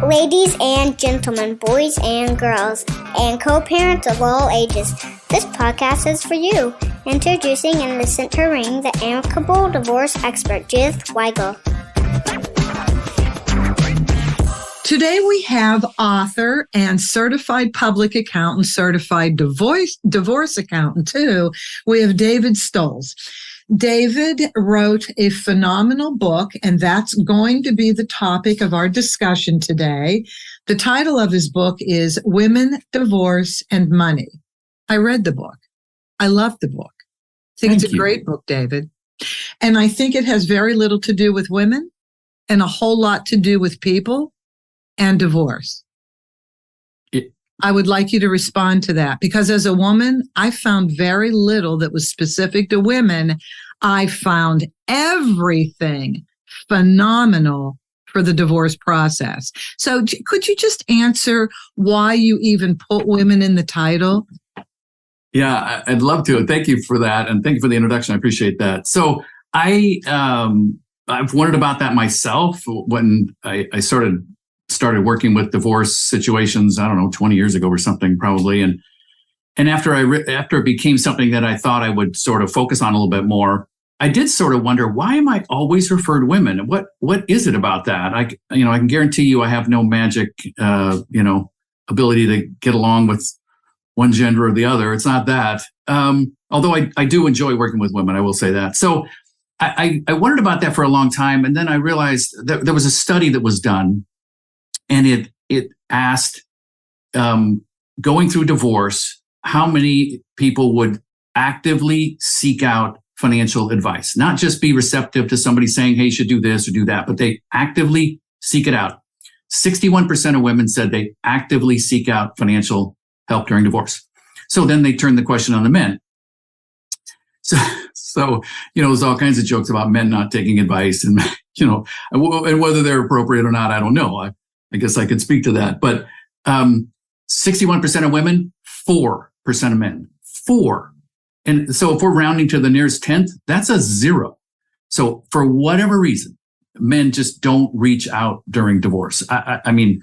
Ladies and gentlemen, boys and girls, and co-parents of all ages, this podcast is for you. Introducing and the center ring, the Amicable Divorce Expert, Judith Weigel. Today we have author and certified public accountant, certified divorce accountant too. We have David Stolz. David wrote a phenomenal book, and that's going to be the topic of our discussion today. The title of his book is Women, Divorce, and Money. I read the book. I love the book. I think it's a great book, David. And I think it has very little to do with women and a whole lot to do with people and divorce. I would like you to respond to that, because as a woman, I found very little that was specific to women. I found everything phenomenal for the divorce process. So could you just answer why you even put women in the title? Yeah, I'd love to. Thank you for that. And thank you for the introduction. I appreciate that. So I've wondered about that myself when I started working with divorce situations, 20 years ago or something, probably. And after it became something that I thought I would sort of focus on a little bit more, I did sort of wonder, why am I always referred to women? What is it about that? I can guarantee you I have no magic, ability to get along with one gender or the other. It's not that. Although I do enjoy working with women, I will say that. So I wondered about that for a long time. And then I realized that there was a study that was done, and it asked, going through divorce, how many people would actively seek out financial advice, not just be receptive to somebody saying, hey, you should do this or do that, but they actively seek it out. 61% of women said they actively seek out financial help during divorce. So then they turned the question on the men. So there's all kinds of jokes about men not taking advice and, and whether they're appropriate or not, I don't know. I guess I could speak to that. But 61% of women, 4% of men. 4. And so if we're rounding to the nearest 10th, that's a 0. So for whatever reason, men just don't reach out during divorce. I mean,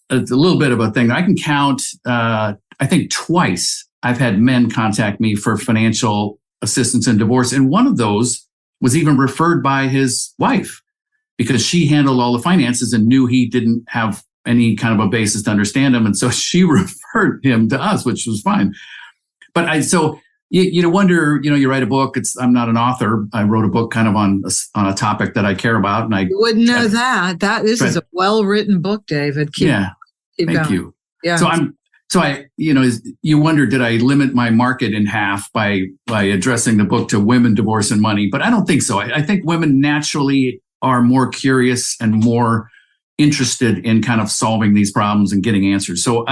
it's a little bit of a thing. I can count, I think twice I've had men contact me for financial assistance in divorce. And one of those was even referred by his wife, because she handled all the finances and knew he didn't have any kind of a basis to understand him. And so she referred him to us, which was fine. But you wonder, you write a book. I'm not an author. I wrote a book kind of on a topic that I care about. And you wouldn't know that. This is a well-written book, David. Keep thank going. You. Yeah. You wonder, did I limit my market in half by addressing the book to women, divorce, and money? But I don't think so. I think women naturally are more curious and more interested in kind of solving these problems and getting answers. So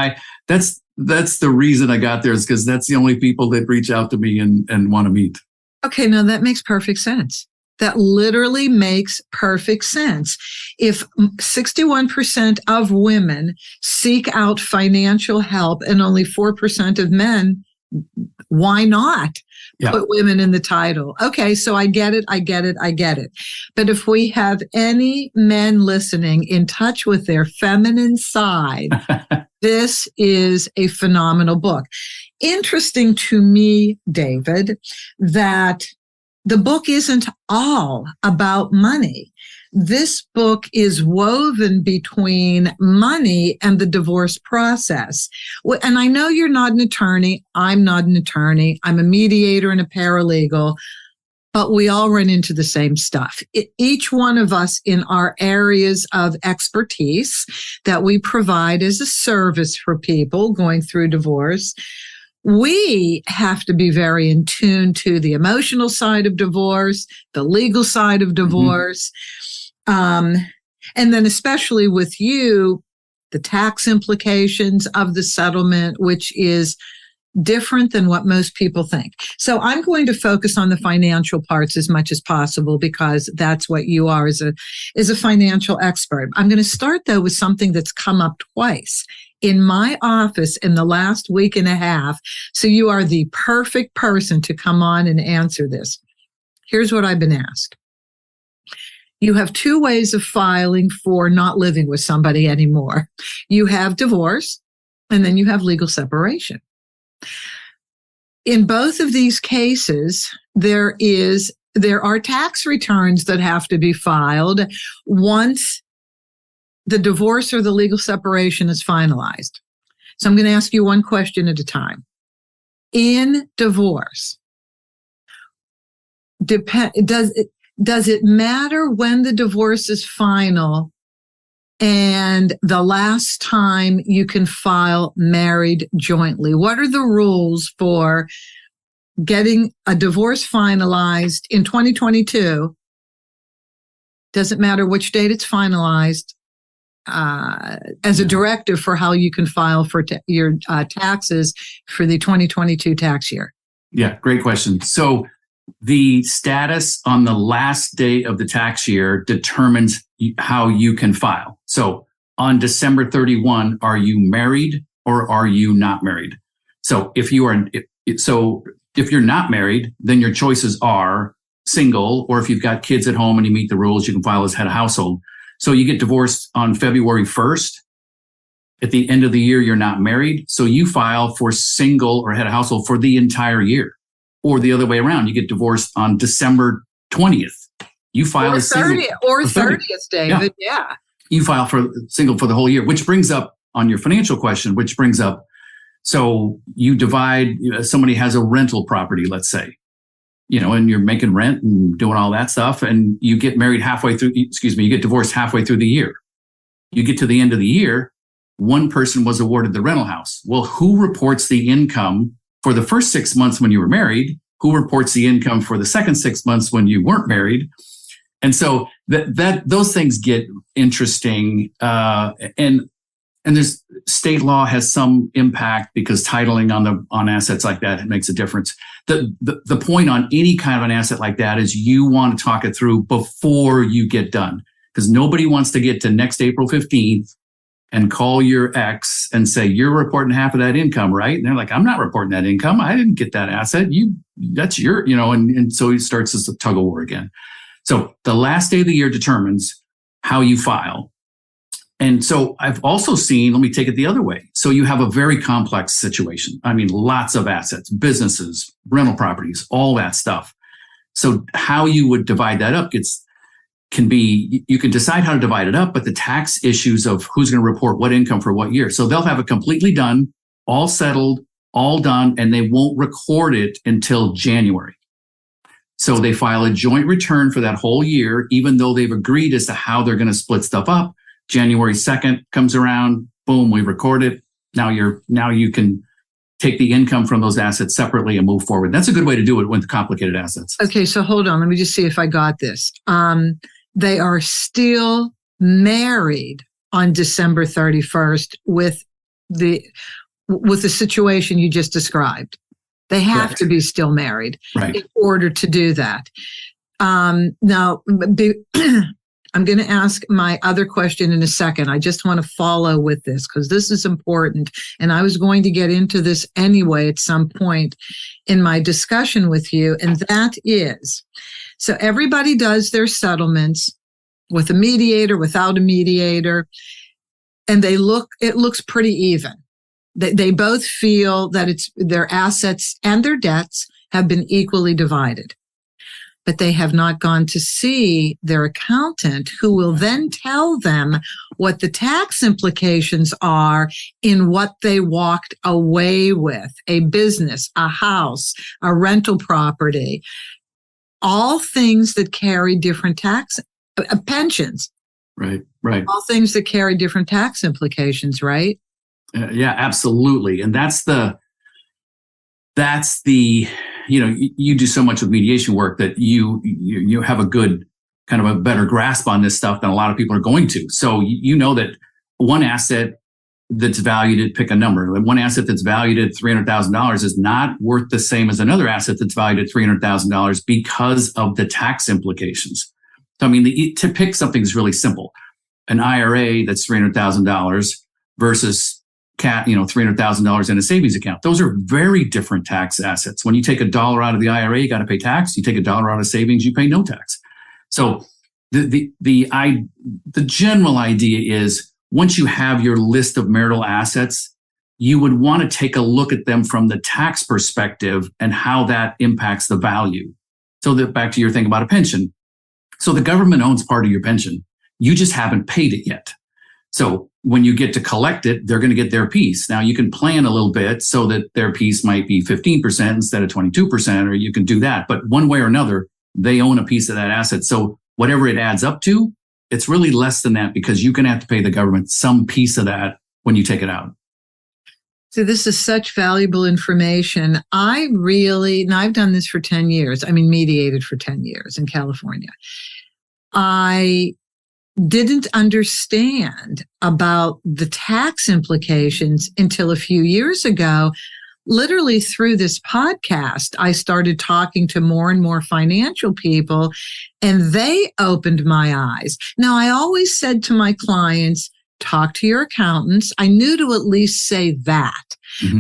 that's the reason I got there, is because that's the only people that reach out to me and want to meet. Okay, now that makes perfect sense. That literally makes perfect sense. If 61% of women seek out financial help and only 4% of men, why not put women in the title? Okay, so I get it. But if we have any men listening in touch with their feminine side, this is a phenomenal book. Interesting to me, David, that the book isn't all about money. This book is woven between money and the divorce process. And I know you're not an attorney. I'm not an attorney. I'm a mediator and a paralegal, but we all run into the same stuff. Each one of us in our areas of expertise that we provide as a service for people going through divorce, we have to be very in tune to the emotional side of divorce, the legal side of divorce. And then especially with you, the tax implications of the settlement, which is different than what most people think. So I'm going to focus on the financial parts as much as possible, because that's what you are as a financial expert. I'm going to start though with something that's come up twice in my office in the last week and a half. So you are the perfect person to come on and answer this. Here's what I've been asked. you have two ways of filing for not living with somebody anymore. You have divorce, and then you have legal separation. In both of these cases, there are tax returns that have to be filed once the divorce or the legal separation is finalized. So I'm going to ask you one question at a time. In divorce, does it matter when the divorce is final and the last time you can file married jointly? What are the rules for getting a divorce finalized in 2022? Doesn't matter which date it's finalized, as a directive for how you can file for your taxes for the 2022 tax year? Yeah, great question. So the status on the last day of the tax year determines how you can file. So on December 31, are you married or are you not married? So if you're not married, then your choices are single, or if you've got kids at home and you meet the rules, you can file as head of household. So you get divorced on February 1st. At the end of the year, you're not married. So you file for single or head of household for the entire year. Or the other way around, you get divorced on December 20th. You file as single. Or 30th, David. Yeah. You file for single for the whole year, which brings up on your financial question, so you divide, somebody has a rental property, let's say, and you're making rent and doing all that stuff, and you get married you get divorced halfway through the year. You get to the end of the year, one person was awarded the rental house. Well, who reports the income for the first 6 months when you were married? Who reports the income for the second 6 months when you weren't married? And so that those things get interesting. And there's state law has some impact because titling on assets like that, it makes a difference. The point on any kind of an asset like that is you want to talk it through before you get done, because nobody wants to get to next April 15th and call your ex and say, you're reporting half of that income, right? And they're like, I'm not reporting that income. I didn't get that asset. That's your, and so it starts this tug of war again. So the last day of the year determines how you file. And so I've also seen, let me take it the other way. So you have a very complex situation. I mean, lots of assets, businesses, rental properties, all that stuff. So how you would divide that up you can decide how to divide it up, but the tax issues of who's going to report what income for what year. So they'll have it completely done, all settled, all done, and they won't record it until January. So they file a joint return for that whole year, even though they've agreed as to how they're going to split stuff up. January 2nd comes around, boom, we record it. Now you can take the income from those assets separately and move forward. That's a good way to do it with complicated assets. Okay, so hold on. Let me just see if I got this. They are still married on December 31st with the situation you just described. They have to be still married in order to do that. Now, I'm going to ask my other question in a second. I just want to follow with this because this is important. And I was going to get into this anyway at some point in my discussion with you. And that is, so everybody does their settlements with a mediator, without a mediator, and it looks pretty even. They both feel that their assets and their debts have been equally divided. But they have not gone to see their accountant, who will then tell them what the tax implications are in what they walked away with: a business, a house, a rental property, all things that carry different tax pensions. Right. All things that carry different tax implications, right? Yeah, absolutely. And that's the you do so much with mediation work that you have a good kind of a better grasp on this stuff than a lot of people are going to. So you know that one asset that's valued at, pick a number, one asset that's valued at $300,000 is not worth the same as another asset that's valued at $300,000 because of the tax implications. So I mean, to pick something is really simple. An IRA that's $300,000 versus $300,000 in a savings account. Those are very different tax assets. When you take $1 out of the IRA, you got to pay tax. You take $1 out of savings, you pay no tax. So the general idea is once you have your list of marital assets, you would want to take a look at them from the tax perspective and how that impacts the value. So that back to your thing about a pension. So the government owns part of your pension. You just haven't paid it yet. So when you get to collect it, they're going to get their piece. Now you can plan a little bit so that their piece might be 15% instead of 22%, or you can do that. But one way or another, they own a piece of that asset. So whatever it adds up to, it's really less than that because you're going to have to pay the government some piece of that when you take it out. So this is such valuable information. And I've done this for 10 years. Mediated for 10 years in California. I didn't understand about the tax implications until a few years ago. Literally through this podcast, I started talking to more and more financial people, and they opened my eyes. Now, I always said to my clients, talk to your accountants. I knew to at least say that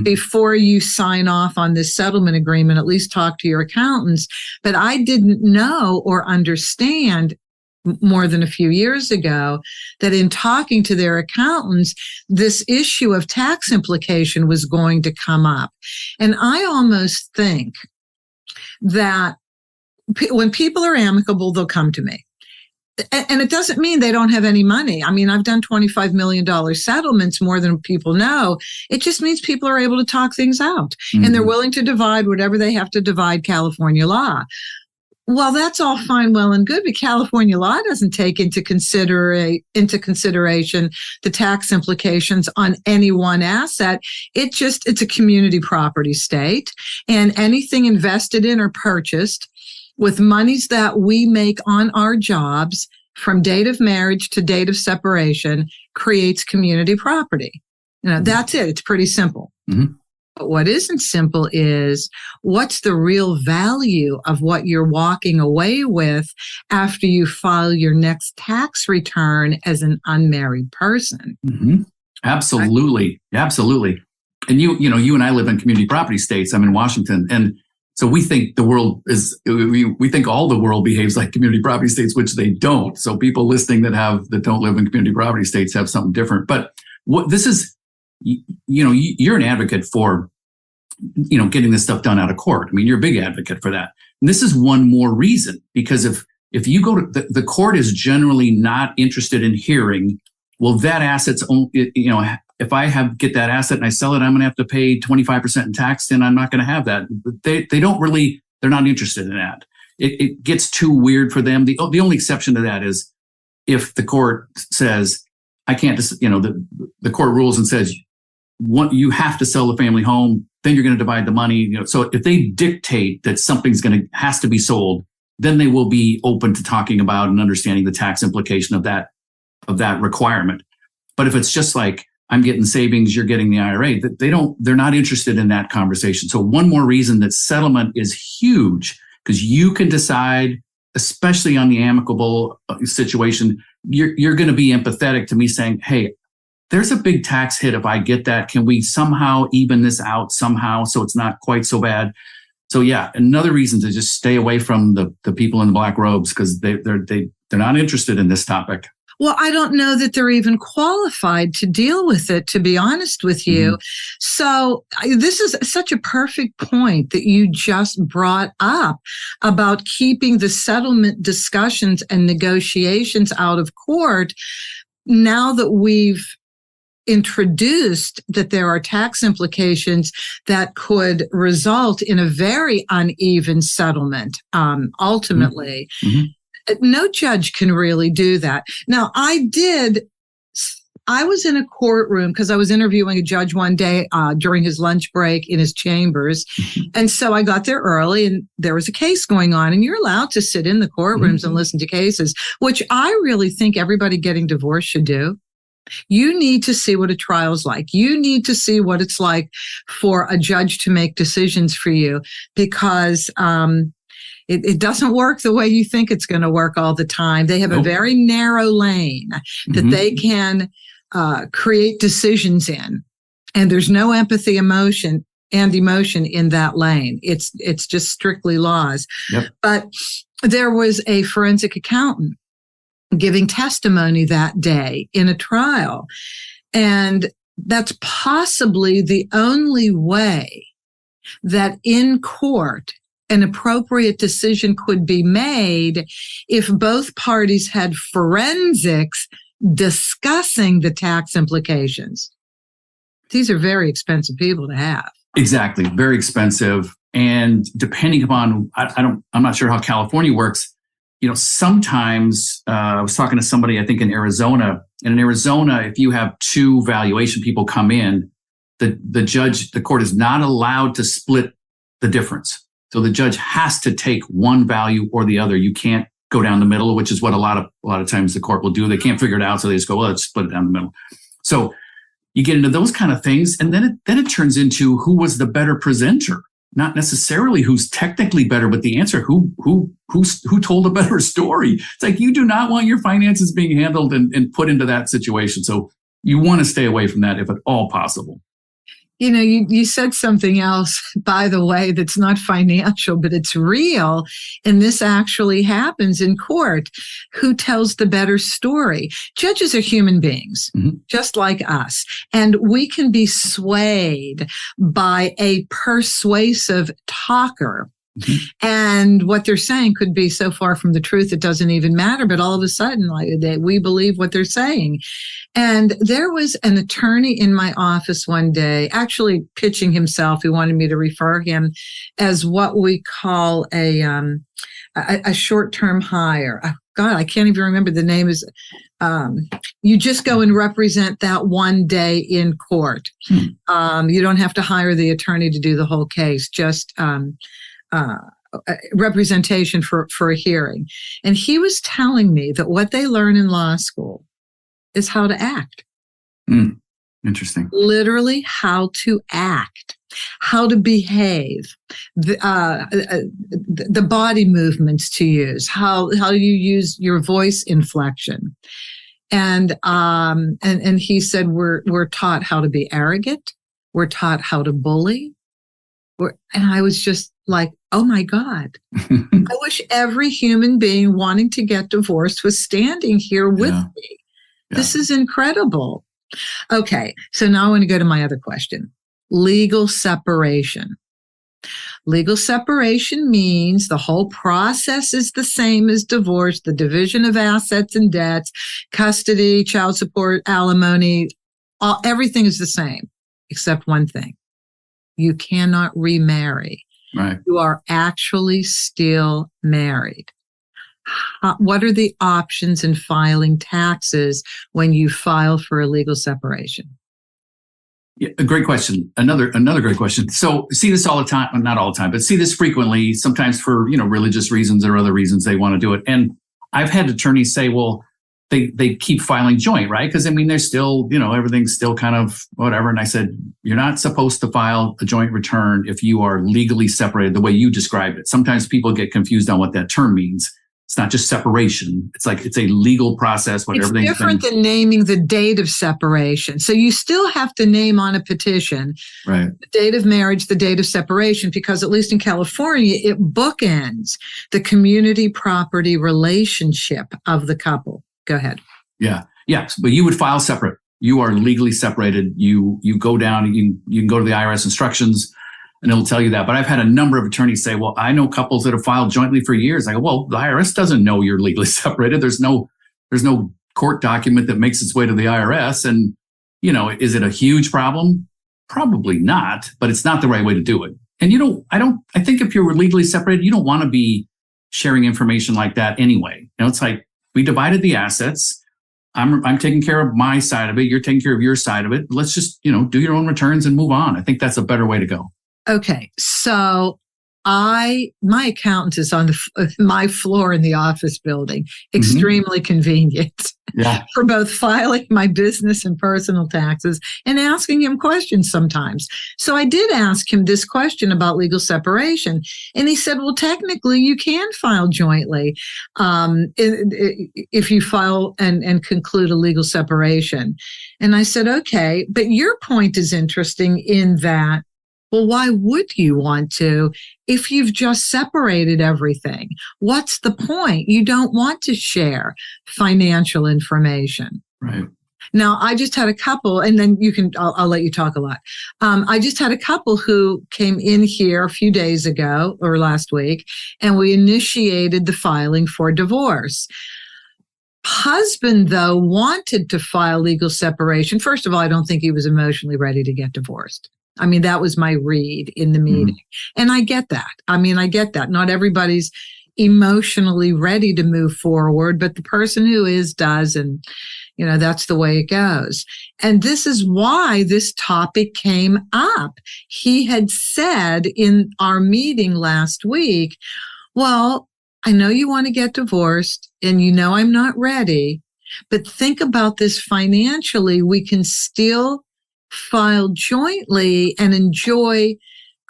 before you sign off on this settlement agreement, at least talk to your accountants. But I didn't know or understand more than a few years ago that in talking to their accountants, this issue of tax implication was going to come up. And I almost think that when people are amicable, they'll come to me. And it doesn't mean they don't have any money. I've done $25 million settlements, more than people know. It just means people are able to talk things out and they're willing to divide whatever they have to divide California law. Well, that's all fine, well, and good, but California law doesn't take into consideration the tax implications on any one asset. It's a community property state, and anything invested in or purchased with monies that we make on our jobs from date of marriage to date of separation creates community property. That's it. It's pretty simple. Mm-hmm. But what isn't simple is what's the real value of what you're walking away with after you file your next tax return as an unmarried person. Mm-hmm. Absolutely. Absolutely. And you and I live in community property states. I'm in Washington. And so we think we think all the world behaves like community property states, which they don't. So people listening that don't live in community property states have something different. But what this is, you're an advocate for, getting this stuff done out of court. You're a big advocate for that. And this is one more reason, because if you go to the court is generally not interested in hearing, well, that asset's, if I get that asset and I sell it, I'm going to have to pay 25% in tax, and I'm not going to have that. They're not interested in that. It gets too weird for them. The only exception to that is if the court says, I can't, the court rules and says, you have to sell the family home, then you're going to divide the money. So if they dictate that something's has to be sold, then they will be open to talking about and understanding the tax implication of that requirement. But if it's just like, I'm getting savings, you're getting the IRA, they're not interested in that conversation. So one more reason that settlement is huge, because you can decide, especially on the amicable situation, you're going to be empathetic to me saying, hey, there's a big tax hit if I get that. Can we somehow even this out somehow so it's not quite so bad? So yeah, another reason to just stay away from the people in the black robes, because they're not interested in this topic. Well, I don't know that they're even qualified to deal with it, to be honest with you. Mm-hmm. So this is such a perfect point that you just brought up about keeping the settlement discussions and negotiations out of court. Now that we've introduced that there are tax implications that could result in a very uneven settlement, ultimately. Mm-hmm. No judge can really do that. Now, I was in a courtroom because I was interviewing a judge one day during his lunch break in his chambers. Mm-hmm. And so I got there early and there was a case going on, and you're allowed to sit in the courtrooms mm-hmm. and listen to cases, which I really think everybody getting divorced should do. You need to see what a trial's like. You need to see what it's like for a judge to make decisions for you, because it doesn't work the way you think it's going to work all the time. They have a very narrow lane that mm-hmm. they can create decisions in, and there's no empathy, emotion in that lane. It's just strictly laws. Yep. But there was a forensic accountant giving testimony that day in a trial. And that's possibly the only way that in court an appropriate decision could be made if both parties had forensics discussing the tax implications. These are very expensive people to have. Exactly. Very expensive. And depending upon, I'm not sure how California works. Sometimes I was talking to somebody, I think in Arizona, and in Arizona, if you have two valuation people come in, the court is not allowed to split the difference. So the judge has to take one value or the other. You can't go down the middle, which is what a lot of times the court will do. They can't figure it out, so they just go, well, let's split it down the middle. So you get into those kind of things, and then it turns into who was the better presenter, not necessarily who's technically better, but the answer who told a better story. It's like you do not want your finances being handled and put into that situation. So you want to stay away from that if at all possible. You said something else, by the way, that's not financial, but it's real. And this actually happens in court. Who tells the better story? Judges are human beings, just like us. And we can be swayed by a persuasive talker. And what they're saying could be so far from the truth, it doesn't even matter. But all of a sudden, we believe what they're saying. And there was an attorney in my office one day, actually pitching himself. He wanted me to refer him as what we call a short-term hire. Oh, God, I can't even remember the name. Is you just go and represent that one day in court. You don't have to hire the attorney to do the whole case. Just representation for a hearing. And he was telling me that what they learn in law school is how to act. Interesting. Literally how to act, how to behave, the body movements to use, how you use your voice inflection. And he said, we're taught how to be arrogant. We're taught how to bully. And I was just like, oh my God, I wish every human being wanting to get divorced was standing here with me. Yeah. This is incredible. Okay, so now I want to go to my other question. Legal separation. Legal separation means the whole process is the same as divorce, the division of assets and debts, custody, child support, alimony, everything is the same, except one thing. You cannot remarry. Right. You are actually still married. What are the options in filing taxes when you file for a legal separation? Yeah, a great question. Another great question. So see this all the time, not all the time, but see this frequently, sometimes for, religious reasons or other reasons they want to do it. And I've had attorneys say, well, they keep filing joint, right? Because they're still, everything's still kind of whatever. And I said, you're not supposed to file a joint return if you are legally separated the way you described it. Sometimes people get confused on what that term means. It's not just separation. It's like it's a legal process. It's different than naming the date of separation. So you still have to name on a petition, right, the date of marriage, the date of separation, because at least in California, it bookends the community property relationship of the couple. Go ahead. Yeah. But you would file separate. You are legally separated. You go down, you can go to the IRS instructions and it'll tell you that. But I've had a number of attorneys say, well, I know couples that have filed jointly for years. I go, well, the IRS doesn't know you're legally separated. There's no court document that makes its way to the IRS. And, is it a huge problem? Probably not, but it's not the right way to do it. And I think if you're legally separated, you don't want to be sharing information like that anyway. It's like, we divided the assets. I'm taking care of my side of it. You're taking care of your side of it. Let's just, do your own returns and move on. I think that's a better way to go. Okay. So my accountant is on my floor in the office building. Extremely convenient for both filing my business and personal taxes and asking him questions sometimes. So I did ask him this question about legal separation. And he said, well, technically you can file jointly if you file and conclude a legal separation. And I said, okay, but your point is interesting in that Well, why would you want to if you've just separated everything? What's the point? You don't want to share financial information. Right. Now, I just had a couple, and then I'll let you talk a lot. I just had a couple who came in here a few days ago or last week, and we initiated the filing for divorce. Husband, though, wanted to file legal separation. First of all, I don't think he was emotionally ready to get divorced. I mean, that was my read in the meeting. And I get that. Not everybody's emotionally ready to move forward, but the person who is does. And, that's the way it goes. And this is why this topic came up. He had said in our meeting last week, well, I know you want to get divorced and I'm not ready, but think about this financially. We can still file jointly and enjoy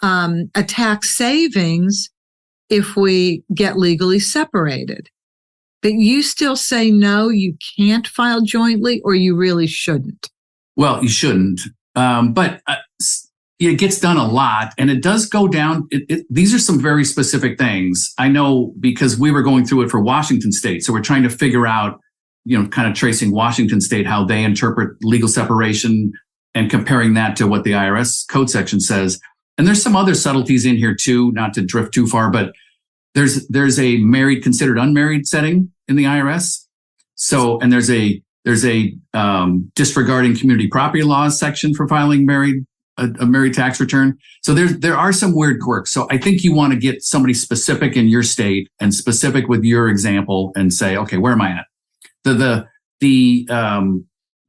a tax savings if we get legally separated. But you still say, no, you can't file jointly, or you really shouldn't. Well, you shouldn't. But it gets done a lot, and it does go down. These are some very specific things. I know because we were going through it for Washington State. So we're trying to figure out, kind of tracing Washington State, how they interpret legal separation and comparing that to what the IRS code section says. And there's some other subtleties in here too, not to drift too far, but there's a married considered unmarried setting in the IRS. So, and there's a disregarding community property laws section for filing a married tax return. So there are some weird quirks. So I think you want to get somebody specific in your state and specific with your example and say, okay, where am I at? The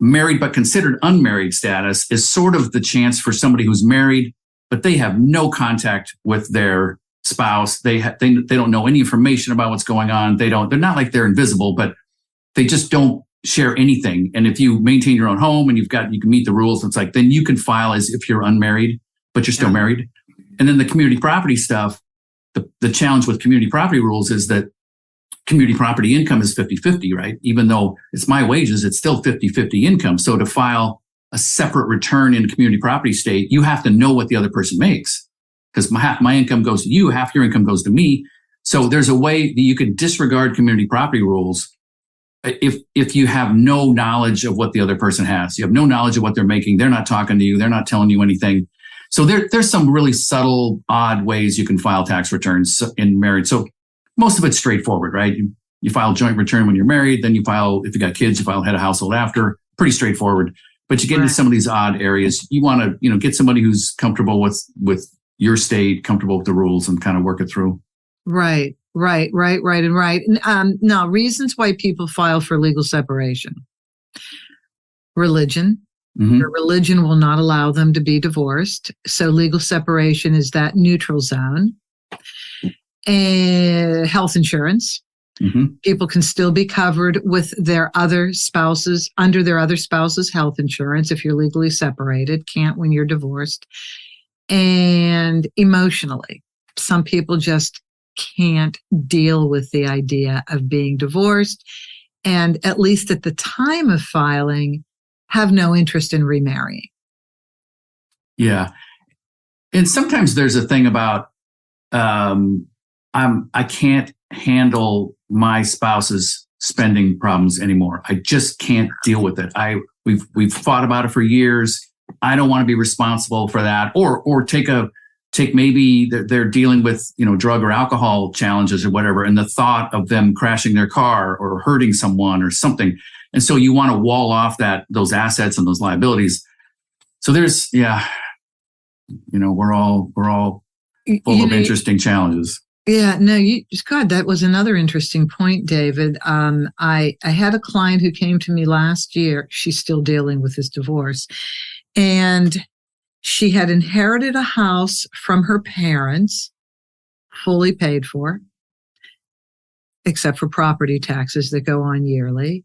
married but considered unmarried status is sort of the chance for somebody who's married, but they have no contact with their spouse. They don't know any information about what's going on. They're not like they're invisible, but they just don't share anything. And if you maintain your own home and you can meet the rules, it's like, then you can file as if you're unmarried, but you're still married. And then the community property stuff, the challenge with community property rules is that community property income is 50-50, right? Even though it's my wages, it's still 50-50 income. So to file a separate return in a community property state, you have to know what the other person makes, because half my income goes to you, half your income goes to me. So there's a way that you can disregard community property rules if you have no knowledge of what the other person has. You have no knowledge of what they're making. They're not talking to you. They're not telling you anything. So there's some really subtle, odd ways you can file tax returns in marriage. So most of it's straightforward, right? You file a joint return when you're married. Then you file, if you got kids, you file head of household after. Pretty straightforward. But you get into some of these odd areas. You want to, get somebody who's comfortable with your state, comfortable with the rules, and kind of work it through. Right. Now, reasons why people file for legal separation. Religion. Their religion will not allow them to be divorced. So legal separation is that neutral zone. And health insurance. People can still be covered with their other spouses, under their other spouse's health insurance if you're legally separated, can't when you're divorced. And emotionally, some people just can't deal with the idea of being divorced, and at least at the time of filing, have no interest in remarrying. Yeah. And sometimes there's a thing about, I can't handle my spouse's spending problems anymore. I just can't deal with it. We've fought about it for years. I don't want to be responsible for that. Or take maybe they're dealing with, drug or alcohol challenges or whatever, and the thought of them crashing their car or hurting someone or something. And so you want to wall off those assets and those liabilities. So there's, we're all full of interesting challenges. Yeah, no, God, that was another interesting point, David. I had a client who came to me last year. She's still dealing with this divorce. And she had inherited a house from her parents, fully paid for, except for property taxes that go on yearly.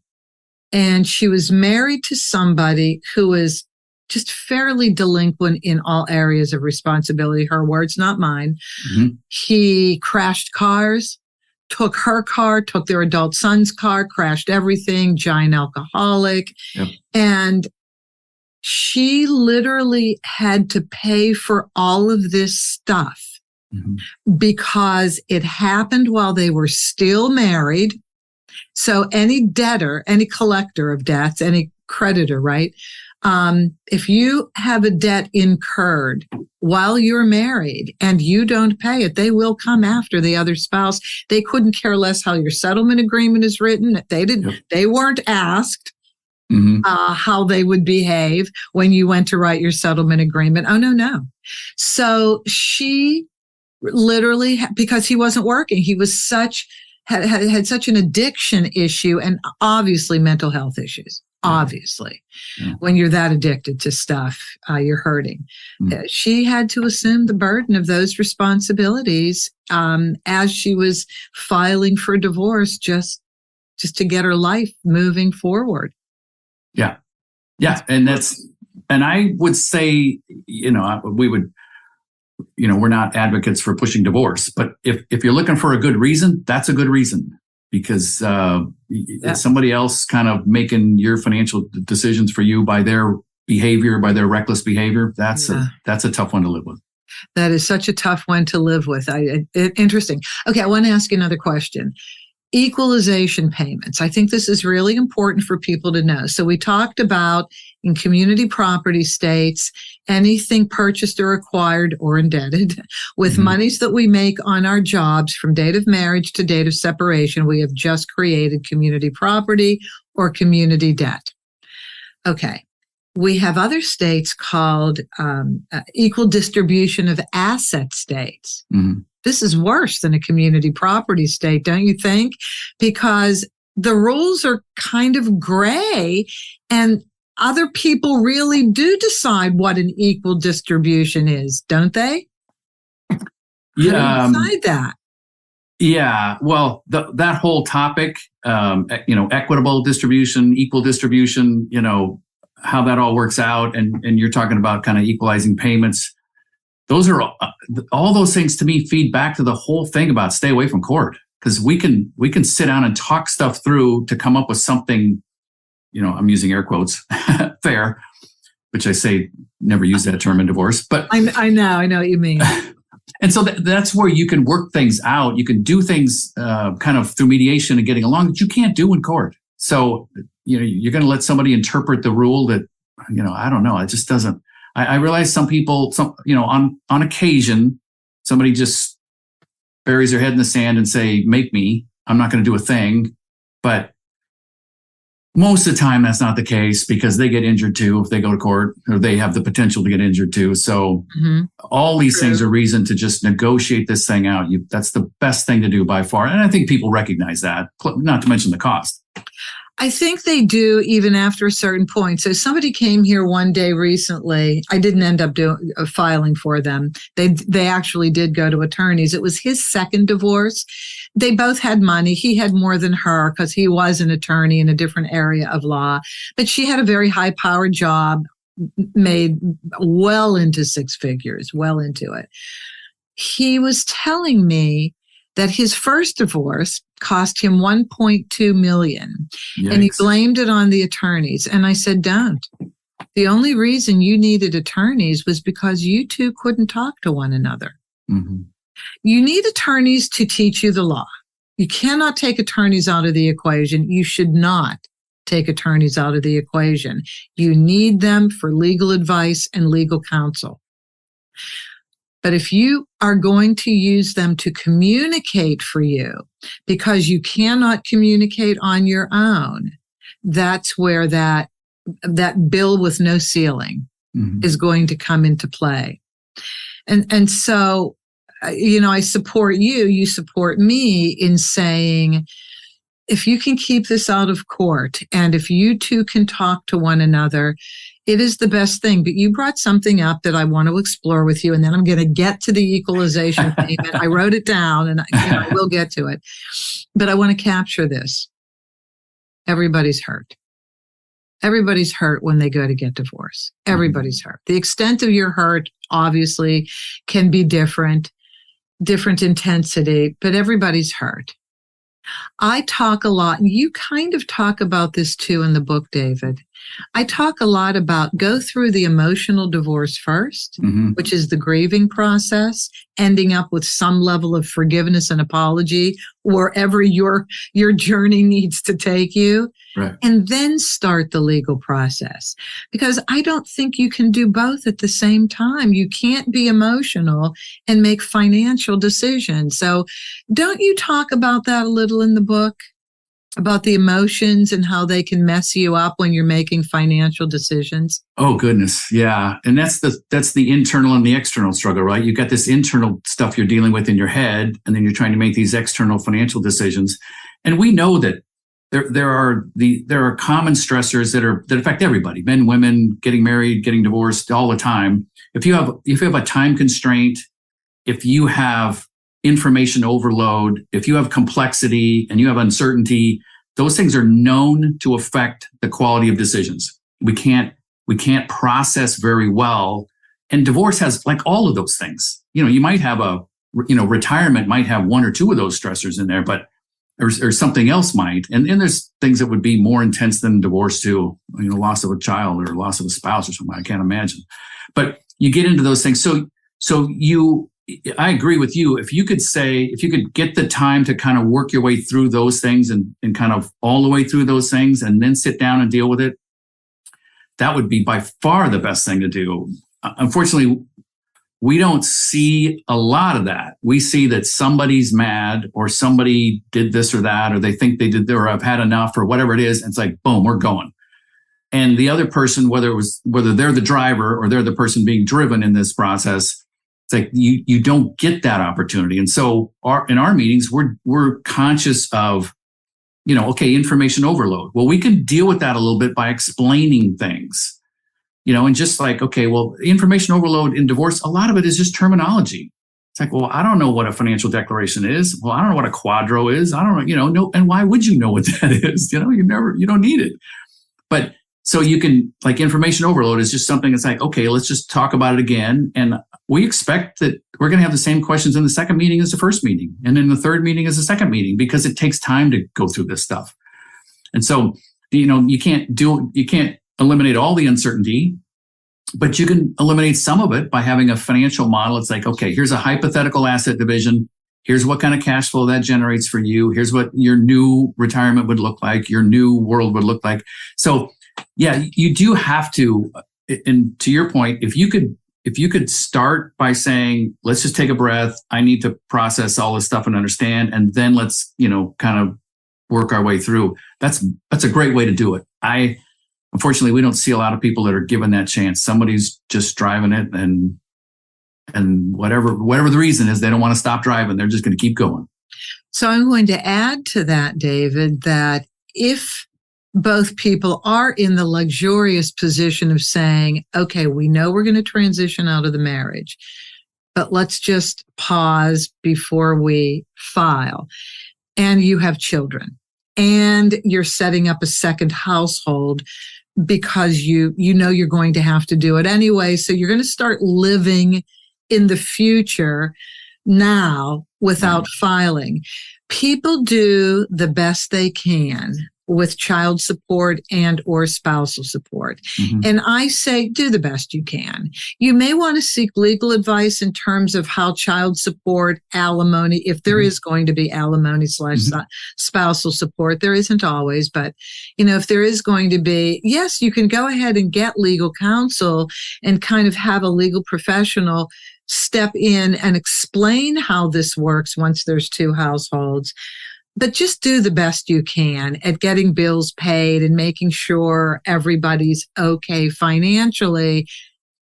And she was married to somebody who was just fairly delinquent in all areas of responsibility. Her words, not mine. He crashed cars, took her car, took their adult son's car, crashed everything, giant alcoholic. Yep. And she literally had to pay for all of this stuff because it happened while they were still married. So any debtor, any collector of debts, any creditor, right? If you have a debt incurred while you're married and you don't pay it, they will come after the other spouse. They couldn't care less how your settlement agreement is written. They weren't asked how they would behave when you went to write your settlement agreement. Oh, no. So she literally, because he wasn't working, he was had such an addiction issue and obviously mental health issues. Obviously, when you're that addicted to stuff, you're hurting. She had to assume the burden of those responsibilities as she was filing for divorce, just to get her life moving forward. Yeah. And I would say, we're not advocates for pushing divorce, but if you're looking for a good reason, that's a good reason. Because somebody else kind of making your financial decisions for you by their behavior, by their reckless behavior, that's a tough one to live with. That is such a tough one to live with. Interesting. Okay, I want to ask you another question. Equalization payments. I think this is really important for people to know. So we talked about in community property states, anything purchased or acquired or indebted with monies that we make on our jobs from date of marriage to date of separation, we have just created community property or community debt. Okay. We have other states called equal distribution of asset states. This is worse than a community property state, don't you think? Because the rules are kind of gray and other people really do decide what an equal distribution is, don't they? Yeah. How do you decide that? Yeah. Well, that whole topic, equitable distribution, equal distribution, how that all works out. And you're talking about kind of equalizing payments. Those are all those things to me feed back to the whole thing about stay away from court, because we can sit down and talk stuff through to come up with something, I'm using air quotes, fair, which I say never use that term in divorce, but I know what you mean. And so that's where you can work things out. You can do things kind of through mediation and getting along that you can't do in court. So, you're going to let somebody interpret the rule that, I don't know. It just doesn't. I realize some people, on occasion, somebody just buries their head in the sand and say, make me, I'm not going to do a thing. But most of the time, that's not the case because they get injured too if they go to court, or they have the potential to get injured too. So all these things are reason to just negotiate this thing out. That's the best thing to do by far. And I think people recognize that, not to mention the cost. I think they do even after a certain point. So somebody came here one day recently. I didn't end up filing for them. They actually did go to attorneys. It was his second divorce. They both had money. He had more than her because he was an attorney in a different area of law. But she had a very high-powered job, made well into six figures, well into it. He was telling me that his first divorce cost him $1.2 million. Yikes. And he blamed it on the attorneys. And I said, don't. The only reason you needed attorneys was because you two couldn't talk to one another. You need attorneys to teach you the law. You cannot take attorneys out of the equation. You should not take attorneys out of the equation. You need them for legal advice and legal counsel. But if you are going to use them to communicate for you because you cannot communicate on your own, that's where that bill with no ceiling is going to come into play. And so, I support you, you support me in saying, if you can keep this out of court and if you two can talk to one another, it is the best thing. But you brought something up that I want to explore with you, and then I'm going to get to the equalization payment. I wrote it down, and I will get to it. But I want to capture this. Everybody's hurt. Everybody's hurt when they go to get divorced. Everybody's hurt. The extent of your hurt, obviously, can be different intensity, but everybody's hurt. I talk a lot, and you kind of talk about this too in the book, David. I talk a lot about go through the emotional divorce first, which is the grieving process, ending up with some level of forgiveness and apology wherever your journey needs to take you. Right. And then start the legal process. Because I don't think you can do both at the same time. You can't be emotional and make financial decisions. So don't you talk about that a little in the book? About the emotions and how they can mess you up when you're making financial decisions? Oh, goodness. Yeah. And that's the internal and the external struggle, right? You got this internal stuff you're dealing with in your head, and then you're trying to make these external financial decisions. And we know that there are common stressors that affect everybody, men, women, getting married, getting divorced all the time. If you have a time constraint, if you have information overload, if you have complexity and you have uncertainty, those things are known to affect the quality of decisions. We can't process very well. And divorce has like all of those things. You might have retirement might have one or two of those stressors in there, but or something else might. And there's things that would be more intense than divorce too, loss of a child or loss of a spouse or something. I can't imagine. But you get into those things. I agree with you. If you could get the time to kind of work your way through those things and kind of all the way through those things and then sit down and deal with it, that would be by far the best thing to do. Unfortunately, we don't see a lot of that. We see that somebody's mad or somebody did this or that, or they think they did, or I've had enough or whatever it is. And it's like, boom, we're going. And the other person, whether they're the driver or they're the person being driven in this process, it's like you don't get that opportunity. And so in our meetings, we're conscious of, information overload. Well, we can deal with that a little bit by explaining things, and just like, okay, well, information overload in divorce, a lot of it is just terminology. It's like, well, I don't know what a financial declaration is. Well, I don't know what a quadro is. I don't know, no, and why would you know what that is? You don't need it. But so you can, like, information overload is just something that's like, okay, let's just talk about it again. And we expect that we're going to have the same questions in the second meeting as the first meeting, and in the third meeting as the second meeting, because it takes time to go through this stuff. And so, you can't eliminate all the uncertainty, but you can eliminate some of it by having a financial model. It's like, okay, here's a hypothetical asset division. Here's what kind of cash flow that generates for you. Here's what your new retirement would look like. Your new world would look like. So yeah, you do have to, and to your point, if you could start by saying, let's just take a breath. I need to process all this stuff and understand, and then let's, kind of work our way through. That's a great way to do it. Unfortunately, we don't see a lot of people that are given that chance. Somebody's just driving it, and whatever the reason is, they don't want to stop driving. They're just going to keep going. So I'm going to add to that, David, that if both people are in the luxurious position of saying, okay, we know we're going to transition out of the marriage, but let's just pause before we file, and you have children, and you're setting up a second household because you know you're going to have to do it anyway. So you're going to start living in the future now without filing. People do the best they can with child support and or spousal support. Mm-hmm. And I say, do the best you can. You may want to seek legal advice in terms of how child support, alimony, if there is going to be alimony / spousal support, there isn't always, but if there is going to be, yes, you can go ahead and get legal counsel and kind of have a legal professional step in and explain how this works once there's two households. But just do the best you can at getting bills paid and making sure everybody's okay financially.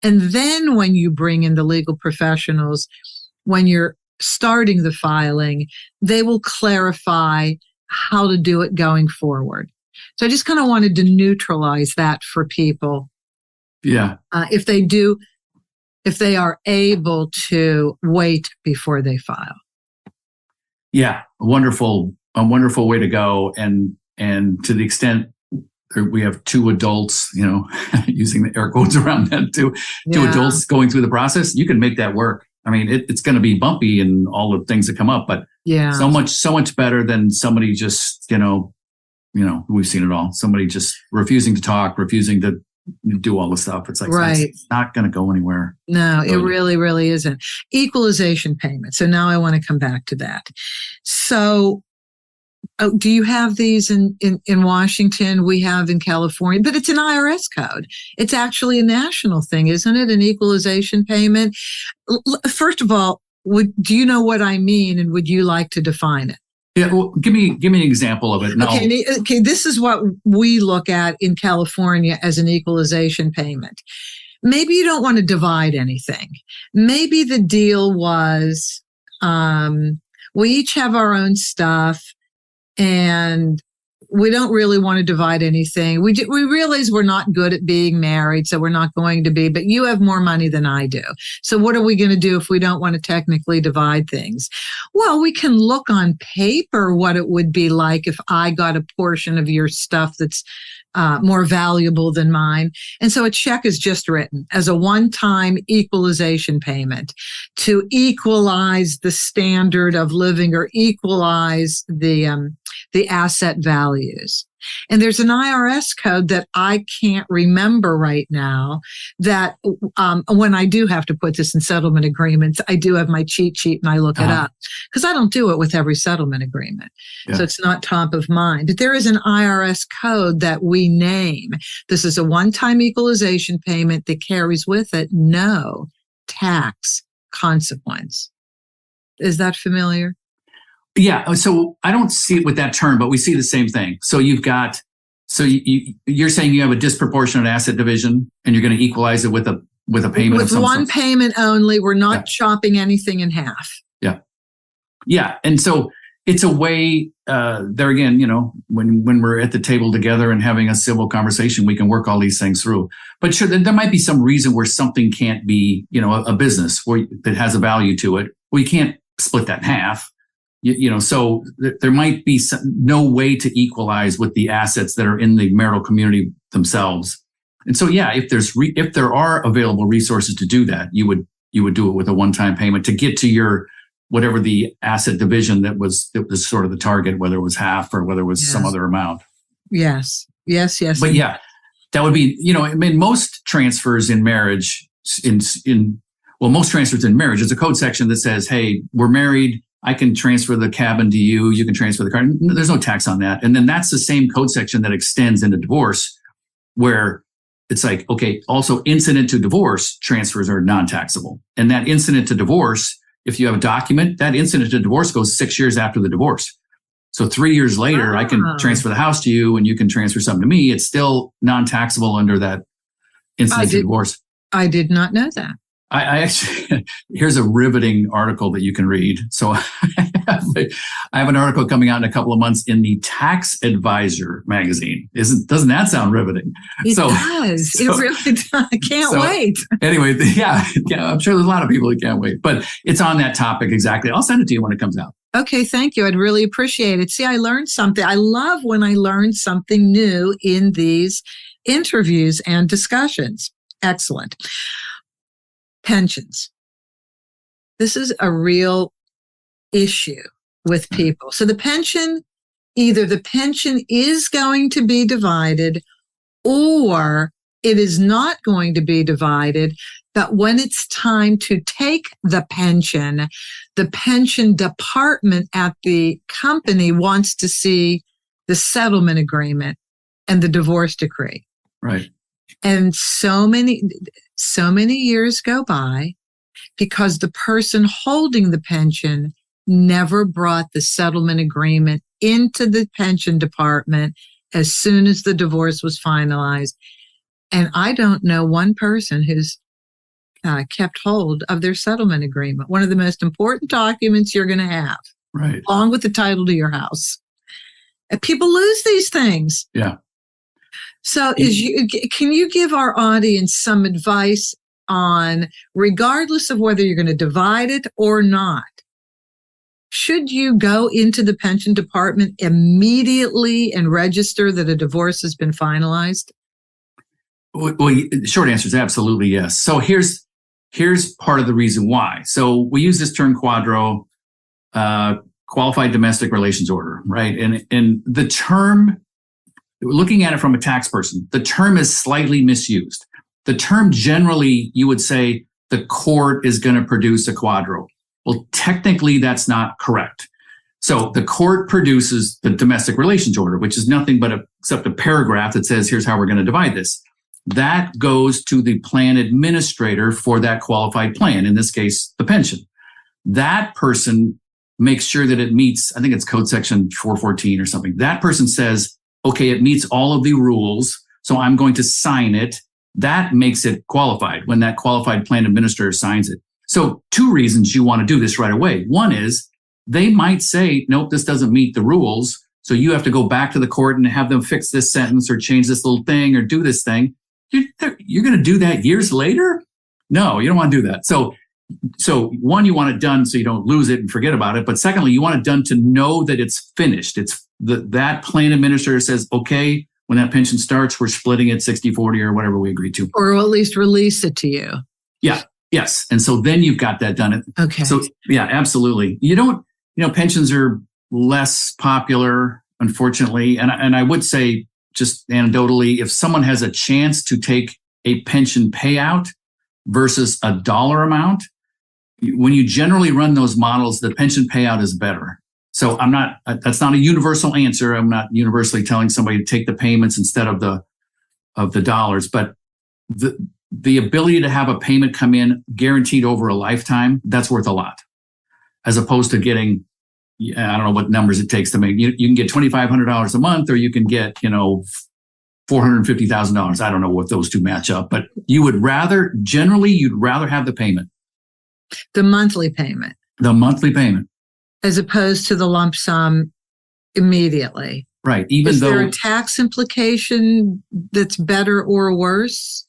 And then when you bring in the legal professionals, when you're starting the filing, they will clarify how to do it going forward. So I just kind of wanted to neutralize that for people. Yeah. If they are able to wait before they file. Yeah, a wonderful way to go. And to the extent we have two adults, using the air quotes around that too, two adults going through the process, you can make that work. I mean, it's going to be bumpy and all the things that come up, but so much better than somebody just, we've seen it all. Somebody just refusing to talk, refusing to do all the stuff. It's like, right. It's not going to go anywhere. No, it really, really isn't. Equalization payment. So now I want to come back to that. So do you have these in Washington? We have in California, but it's an IRS code. It's actually a national thing, isn't it? An equalization payment. First of all, do you know what I mean, and would you like to define it? Yeah, well, give me an example of it. Okay, this is what we look at in California as an equalization payment. Maybe you don't want to divide anything. Maybe the deal was we each have our own stuff, and we don't really want to divide anything. We realize we're not good at being married, so we're not going to be, but you have more money than I do. So what are we going to do if we don't want to technically divide things? Well, we can look on paper what it would be like if I got a portion of your stuff that's more valuable than mine. And so a check is just written as a one-time equalization payment to equalize the standard of living or equalize the asset values. And there's an IRS code that I can't remember right now that when I do have to put this in settlement agreements, I do have my cheat sheet and I look it up because I don't do it with every settlement agreement. Yeah. So it's not top of mind. But there is an IRS code that we name. This is a one-time equalization payment that carries with it no tax consequence. Is that familiar? Yeah. So I don't see it with that term, but we see the same thing. So you're saying you have a disproportionate asset division and you're going to equalize it with a payment of some one sort. Payment only. We're not chopping anything in half. Yeah. Yeah. And so it's a way, there again, when we're at the table together and having a civil conversation, we can work all these things through. But sure, there might be some reason where something can't be, a business that has a value to it. We can't split that in half. So there might be no way to equalize with the assets that are in the marital community themselves. And so, if there are available resources to do that, you would do it with a one-time payment to get to your whatever the asset division that was sort of the target, whether it was half or whether it was some other amount. Yes. But that would be, most transfers in marriage most transfers in marriage, there's a code section that says, hey, we're married. I can transfer the cabin to you. You can transfer the car. There's no tax on that. And then that's the same code section that extends into divorce, where it's like, okay, also incident to divorce transfers are non-taxable. And that incident to divorce, if you have a document, that incident to divorce goes 6 years after the divorce. So 3 years later, I can transfer the house to you and you can transfer something to me. It's still non-taxable under that incident to divorce. I did not know that. I actually, here's a riveting article that you can read. So I have an article coming out in a couple of months in the Tax Advisor magazine. Doesn't that sound riveting? It does. It really does. I can't wait. Anyway, I'm sure there's a lot of people who can't wait, but it's on that topic exactly. I'll send it to you when it comes out. Okay, thank you. I'd really appreciate it. See, I learned something. I love when I learn something new in these interviews and discussions. Excellent. Pensions. This is a real issue with people. So either the pension is going to be divided or it is not going to be divided. But when it's time to take the pension department at the company wants to see the settlement agreement and the divorce decree. Right. And so many years go by because the person holding the pension never brought the settlement agreement into the pension department as soon as the divorce was finalized. And I don't know one person who's kept hold of their settlement agreement, one of the most important documents you're going to have, right, along with the title to your house. And people lose these things. Yeah. So can you give our audience some advice on, regardless of whether you're going to divide it or not, should you go into the pension department immediately and register that a divorce has been finalized? Well, the short answer is absolutely yes. So here's part of the reason why. So we use this term quadro, qualified domestic relations order, right? And the term looking at it from a tax person, the term is slightly misused. The term generally, you would say the court is going to produce a quadro. Well, technically, that's not correct. So the court produces the domestic relations order, which is nothing but except a paragraph that says, here's how we're going to divide this. That goes to the plan administrator for that qualified plan, in this case, the pension. That person makes sure that it meets, I think it's code section 414 or something. That person says, okay, it meets all of the rules, so I'm going to sign it. That makes it qualified when that qualified plan administrator signs it. So 2 reasons you want to do this right away. One is they might say, nope, this doesn't meet the rules. So you have to go back to the court and have them fix this sentence or change this little thing or do this thing. You're going to do that years later? No, you don't want to do that. So one, you want it done so you don't lose it and forget about it. But secondly, you want it done to know that it's finished. It's that plan administrator says, okay, when that pension starts, we're splitting it 60-40 or whatever we agreed to. Or at least release it to you. Yeah. Yes. And so then you've got that done. Okay. So yeah, absolutely. Pensions are less popular, unfortunately. And I would say, just anecdotally, if someone has a chance to take a pension payout versus a dollar amount, when you generally run those models, the pension payout is better. So that's not a universal answer. I'm not universally telling somebody to take the payments instead of the dollars, but the ability to have a payment come in guaranteed over a lifetime, that's worth a lot. As opposed to getting, I don't know what numbers it takes to make. You can get $2,500 a month, or you can get, $450,000. I don't know what those two match up, but you'd rather have the payment. The monthly payment. The monthly payment. As opposed to the lump sum immediately. Right. Is there a tax implication that's better or worse?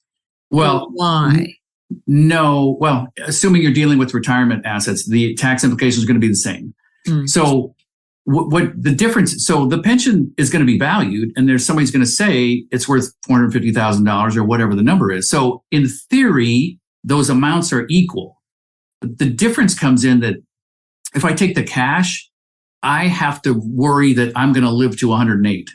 Well, or why? No. Well, assuming you're dealing with retirement assets, the tax implication is going to be the same. So what the difference, so the pension is going to be valued, and somebody's going to say it's worth $450,000 or whatever the number is. So in theory, those amounts are equal. But the difference comes in that if I take the cash, I have to worry that I'm going to live to 108.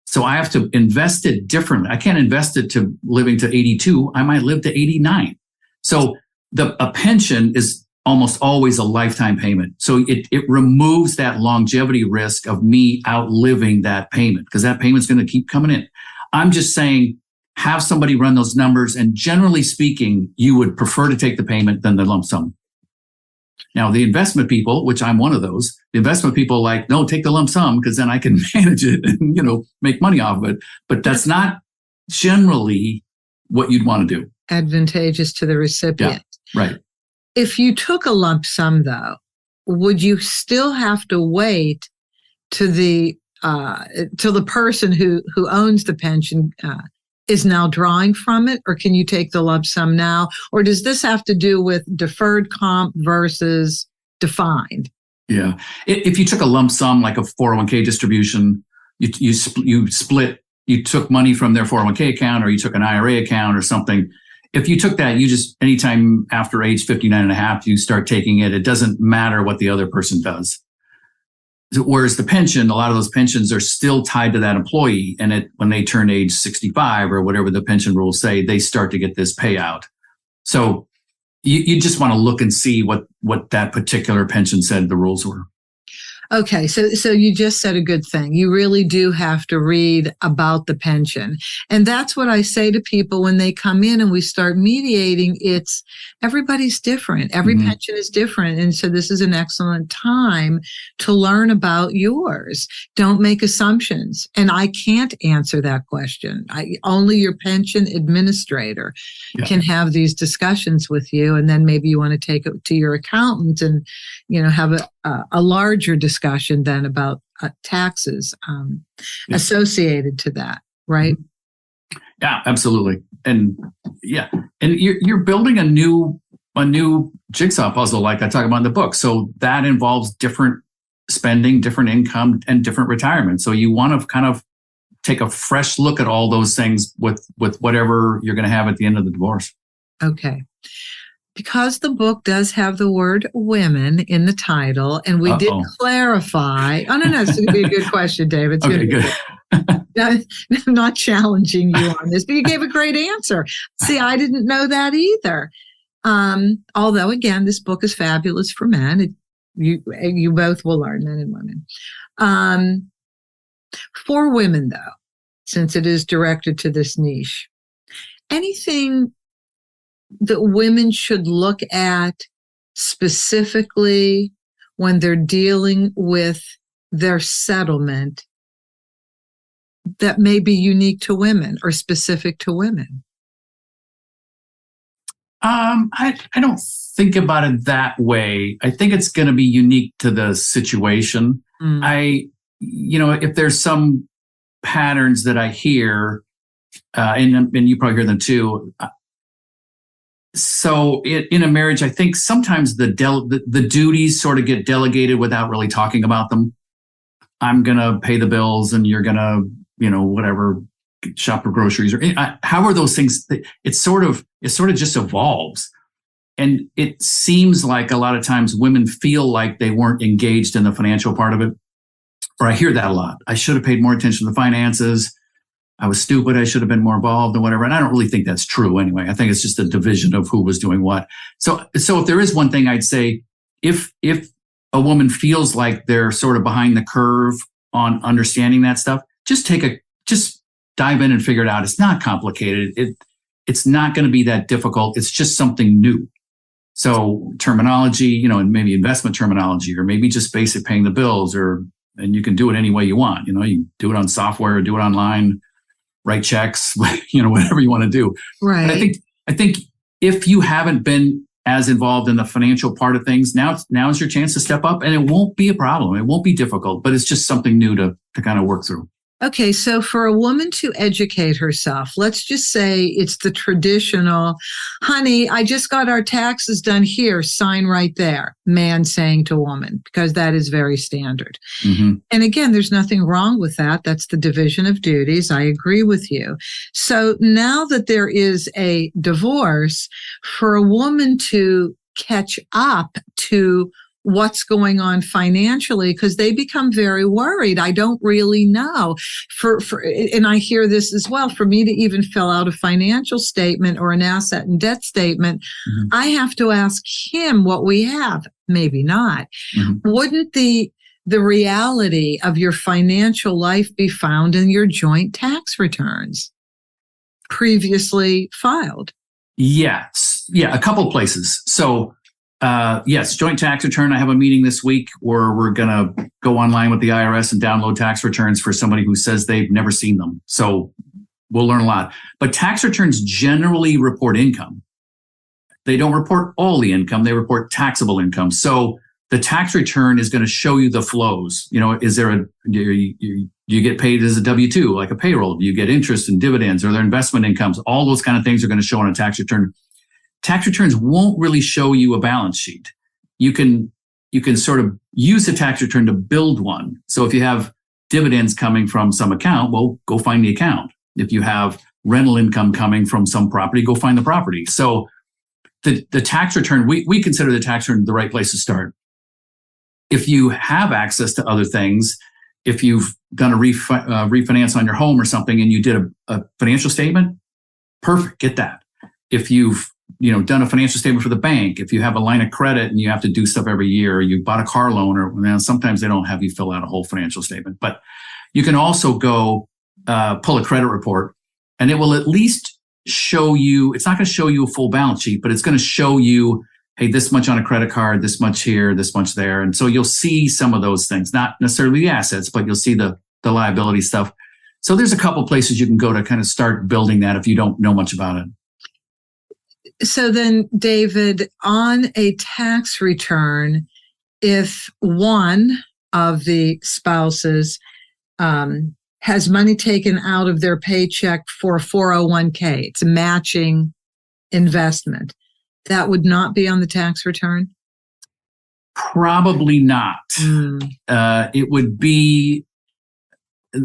So I have to invest it differently. I can't invest it to living to 82. I might live to 89. So a pension is almost always a lifetime payment. So it removes that longevity risk of me outliving that payment, because that payment's going to keep coming in. I'm just saying, have somebody run those numbers, and generally speaking, you would prefer to take the payment than the lump sum. Now, the investment people, which I'm one of those, the investment people like, no, take the lump sum because then I can manage it and, make money off of it. But that's not generally what you'd want to do. Advantageous to the recipient. Yeah, right. If you took a lump sum, though, would you still have to wait till the person who owns the pension is now drawing from it, or can you take the lump sum now? Or does this have to do with deferred comp versus defined? Yeah. If you took a lump sum, like a 401k distribution, you split, you took money from their 401k account, or you took an IRA account or something. If you took that, you just, anytime after age 59 and a half, you start taking it. It doesn't matter what the other person does. Whereas the pension, a lot of those pensions are still tied to that employee. And when they turn age 65 or whatever the pension rules say, they start to get this payout. So you just want to look and see what that particular pension said the rules were. Okay, so you just said a good thing. You really do have to read about the pension. And that's what I say to people when they come in and we start mediating. It's everybody's different. Every pension is different. And so this is an excellent time to learn about yours. Don't make assumptions. And I can't answer that question. Only your pension administrator can have these discussions with you. And then maybe you want to take it to your accountant and, have a larger discussion then about taxes associated to that, right? Yeah, absolutely. And you're building a new jigsaw puzzle, like I talk about in the book. So that involves different spending, different income, and different retirement. So you want to kind of take a fresh look at all those things with whatever you're going to have at the end of the divorce. Okay. Because the book does have the word women in the title, and we did clarify. Oh, no, it's going to be a good question, David. It's okay, good. I'm not challenging you on this, but you gave a great answer. See, I didn't know that either. Although, again, this book is fabulous for men. You both will learn, men and women. For women, though, since it is directed to this niche, anything that women should look at specifically when they're dealing with their settlement that may be unique to women or specific to women? I don't think about it that way. I think it's going to be unique to the situation. If there's some patterns that I hear, and you probably hear them too. So in a marriage, I think sometimes the duties sort of get delegated without really talking about them. I'm going to pay the bills and you're going to, whatever, shop for groceries or however those things, it sort of just evolves. And it seems like a lot of times women feel like they weren't engaged in the financial part of it. Or I hear that a lot. I should have paid more attention to the finances. I was stupid. I should have been more involved and whatever. And I don't really think that's true anyway. I think it's just a division of who was doing what. So if there is one thing I'd say, if a woman feels like they're sort of behind the curve on understanding that stuff, just dive in and figure it out. It's not complicated. It's not going to be that difficult. It's just something new. So terminology, and maybe investment terminology, or maybe just basic paying the bills, and you can do it any way you want. You do it on software, do it online, write checks, whatever you want to do. Right. But I think if you haven't been as involved in the financial part of things, now is your chance to step up, and it won't be a problem. It won't be difficult, but it's just something new to kind of work through. Okay, so for a woman to educate herself, let's just say it's the traditional, honey, I just got our taxes done here, sign right there, man saying to woman, because that is very standard. Mm-hmm. And again, there's nothing wrong with that. That's the division of duties. I agree with you. So now that there is a divorce, for a woman to catch up to what's going on financially, because they become very worried. I don't really know. And I hear this as well. For me to even fill out a financial statement or an asset and debt statement, mm-hmm. I have to ask him what we have. Maybe not. Mm-hmm. Wouldn't the reality of your financial life be found in your joint tax returns previously filed? Yes. Yeah, a couple places. So yes, joint tax return. I have a meeting this week where we're going to go online with the IRS and download tax returns for somebody who says they've never seen them. So we'll learn a lot. But tax returns generally report income. They don't report all the income. They report taxable income. So the tax return is going to show you the flows. Is there you get paid as a W-2, like a payroll? Do you get interest and dividends? Are there investment incomes? All those kind of things are going to show on a tax return. Tax returns won't really show you a balance sheet. You can sort of use a tax return to build one. So if you have dividends coming from some account, well, go find the account. If you have rental income coming from some property, go find the property. So the tax return, we consider the tax return the right place to start. If you have access to other things, if you've done a refinance on your home or something and you did a financial statement, perfect, get that. If you've done a financial statement for the bank, if you have a line of credit and you have to do stuff every year, or you bought a car loan, or sometimes they don't have you fill out a whole financial statement, but you can also go pull a credit report, and it will at least show you, it's not going to show you a full balance sheet, but it's going to show you, hey, this much on a credit card, this much here, this much there. And so you'll see some of those things, not necessarily the assets, but you'll see the liability stuff. So there's a couple places you can go to kind of start building that if you don't know much about it. So then, David, on a tax return, if one of the spouses has money taken out of their paycheck for a 401k, it's a matching investment, that would not be on the tax return? Probably not. It would be,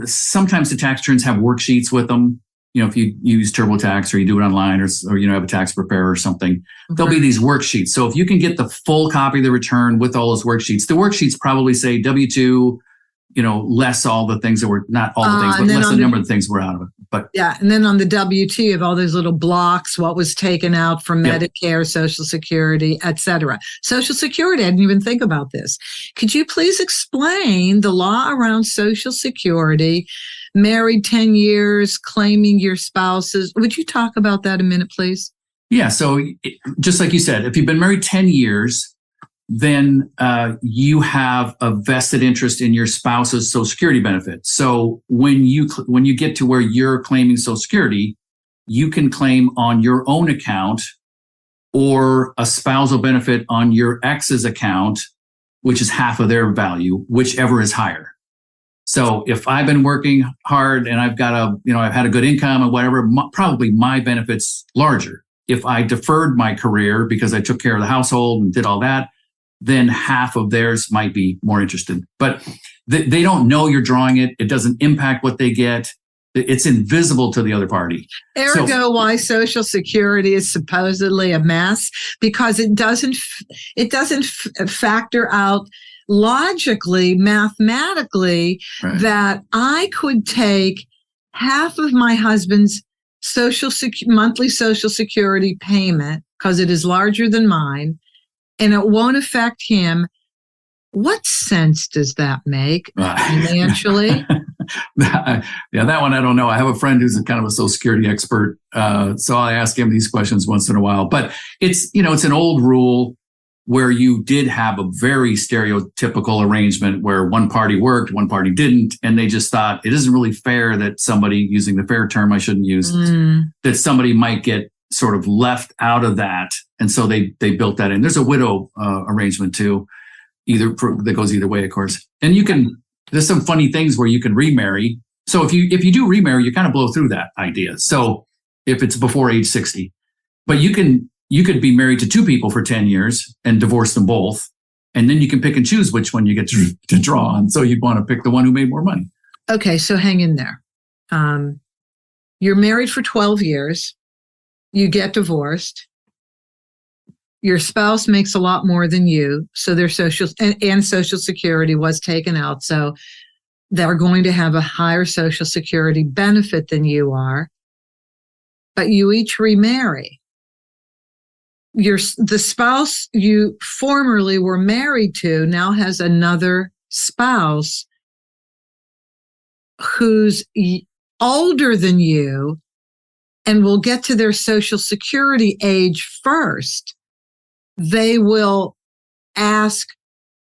sometimes the tax returns have worksheets with them. If you use TurboTax or you do it online or have a tax preparer or something, there'll be these worksheets. So if you can get the full copy of the return with all those worksheets, the worksheets probably say W-2, less all the things that were not all the things, but less the number of things were out of it. But yeah, and then on the W-2 of all those little blocks, what was taken out from Medicare, Social Security, et cetera. Social Security, I didn't even think about this. Could you please explain the law around Social Security, married 10 years, claiming your spouses? Would you talk about that a minute, please? Yeah, so just like you said, if you've been married 10 years, then you have a vested interest in your spouse's Social Security benefit. So when you get to where you're claiming Social Security, you can claim on your own account or a spousal benefit on your ex's account, which is half of their value, whichever is higher. So if I've been working hard and I've got I've had a good income or whatever, probably my benefit's larger. If I deferred my career because I took care of the household and did all that, then half of theirs might be more interested. But they don't know you're drawing it. It doesn't impact what they get. It's invisible to the other party. Ergo, why Social Security is supposedly a mess, because it doesn't factor out logically, mathematically, that I could take half of my husband's monthly Social Security payment, because it is larger than mine, and it won't affect him. What sense does that make financially? That one I don't know. I have a friend who's kind of a Social Security expert, so I ask him these questions once in a while. But it's an old rule where you did have a very stereotypical arrangement where one party worked, one party didn't, and they just thought it isn't really fair that somebody, using the fair term I shouldn't use, that somebody might get sort of left out of that. And so they built that in. There's a widow arrangement too, that goes either way, of course. And there's some funny things where you can remarry. So if you do remarry, you kind of blow through that idea. So if it's before age 60, but you could be married to two people for 10 years and divorce them both. And then you can pick and choose which one you get to draw on. So you'd want to pick the one who made more money. Okay. So hang in there. You're married for 12 years. You get divorced. Your spouse makes a lot more than you. So their Social Security was taken out. So they're going to have a higher Social Security benefit than you are. But you each remarry. The spouse you formerly were married to now has another spouse who's older than you and will get to their Social Security age first. They will ask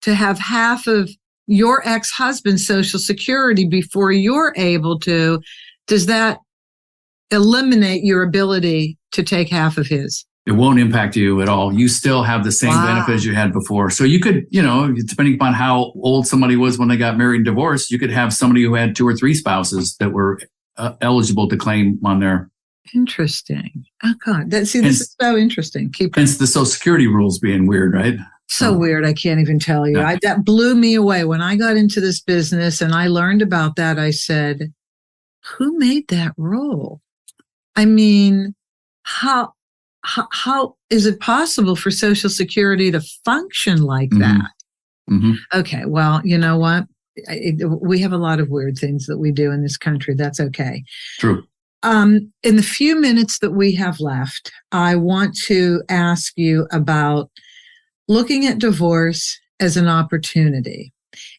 to have half of your ex-husband's Social Security before you're able to. Does that eliminate your ability to take half of his? It won't impact you at all. You still have the same benefits you had before. So you could, depending upon how old somebody was when they got married and divorced, you could have somebody who had 2 or 3 spouses that were eligible to claim on their. Interesting. Oh God, this is so interesting. Hence the Social Security rules being weird, right? So weird. I can't even tell you. Yeah. That blew me away when I got into this business and I learned about that. I said, "Who made that rule? I mean, how is it possible for Social Security to function like that?" Mm-hmm. Okay, well, you know what? We have a lot of weird things that we do in this country. That's okay. True. In the few minutes that we have left, I want to ask you about looking at divorce as an opportunity.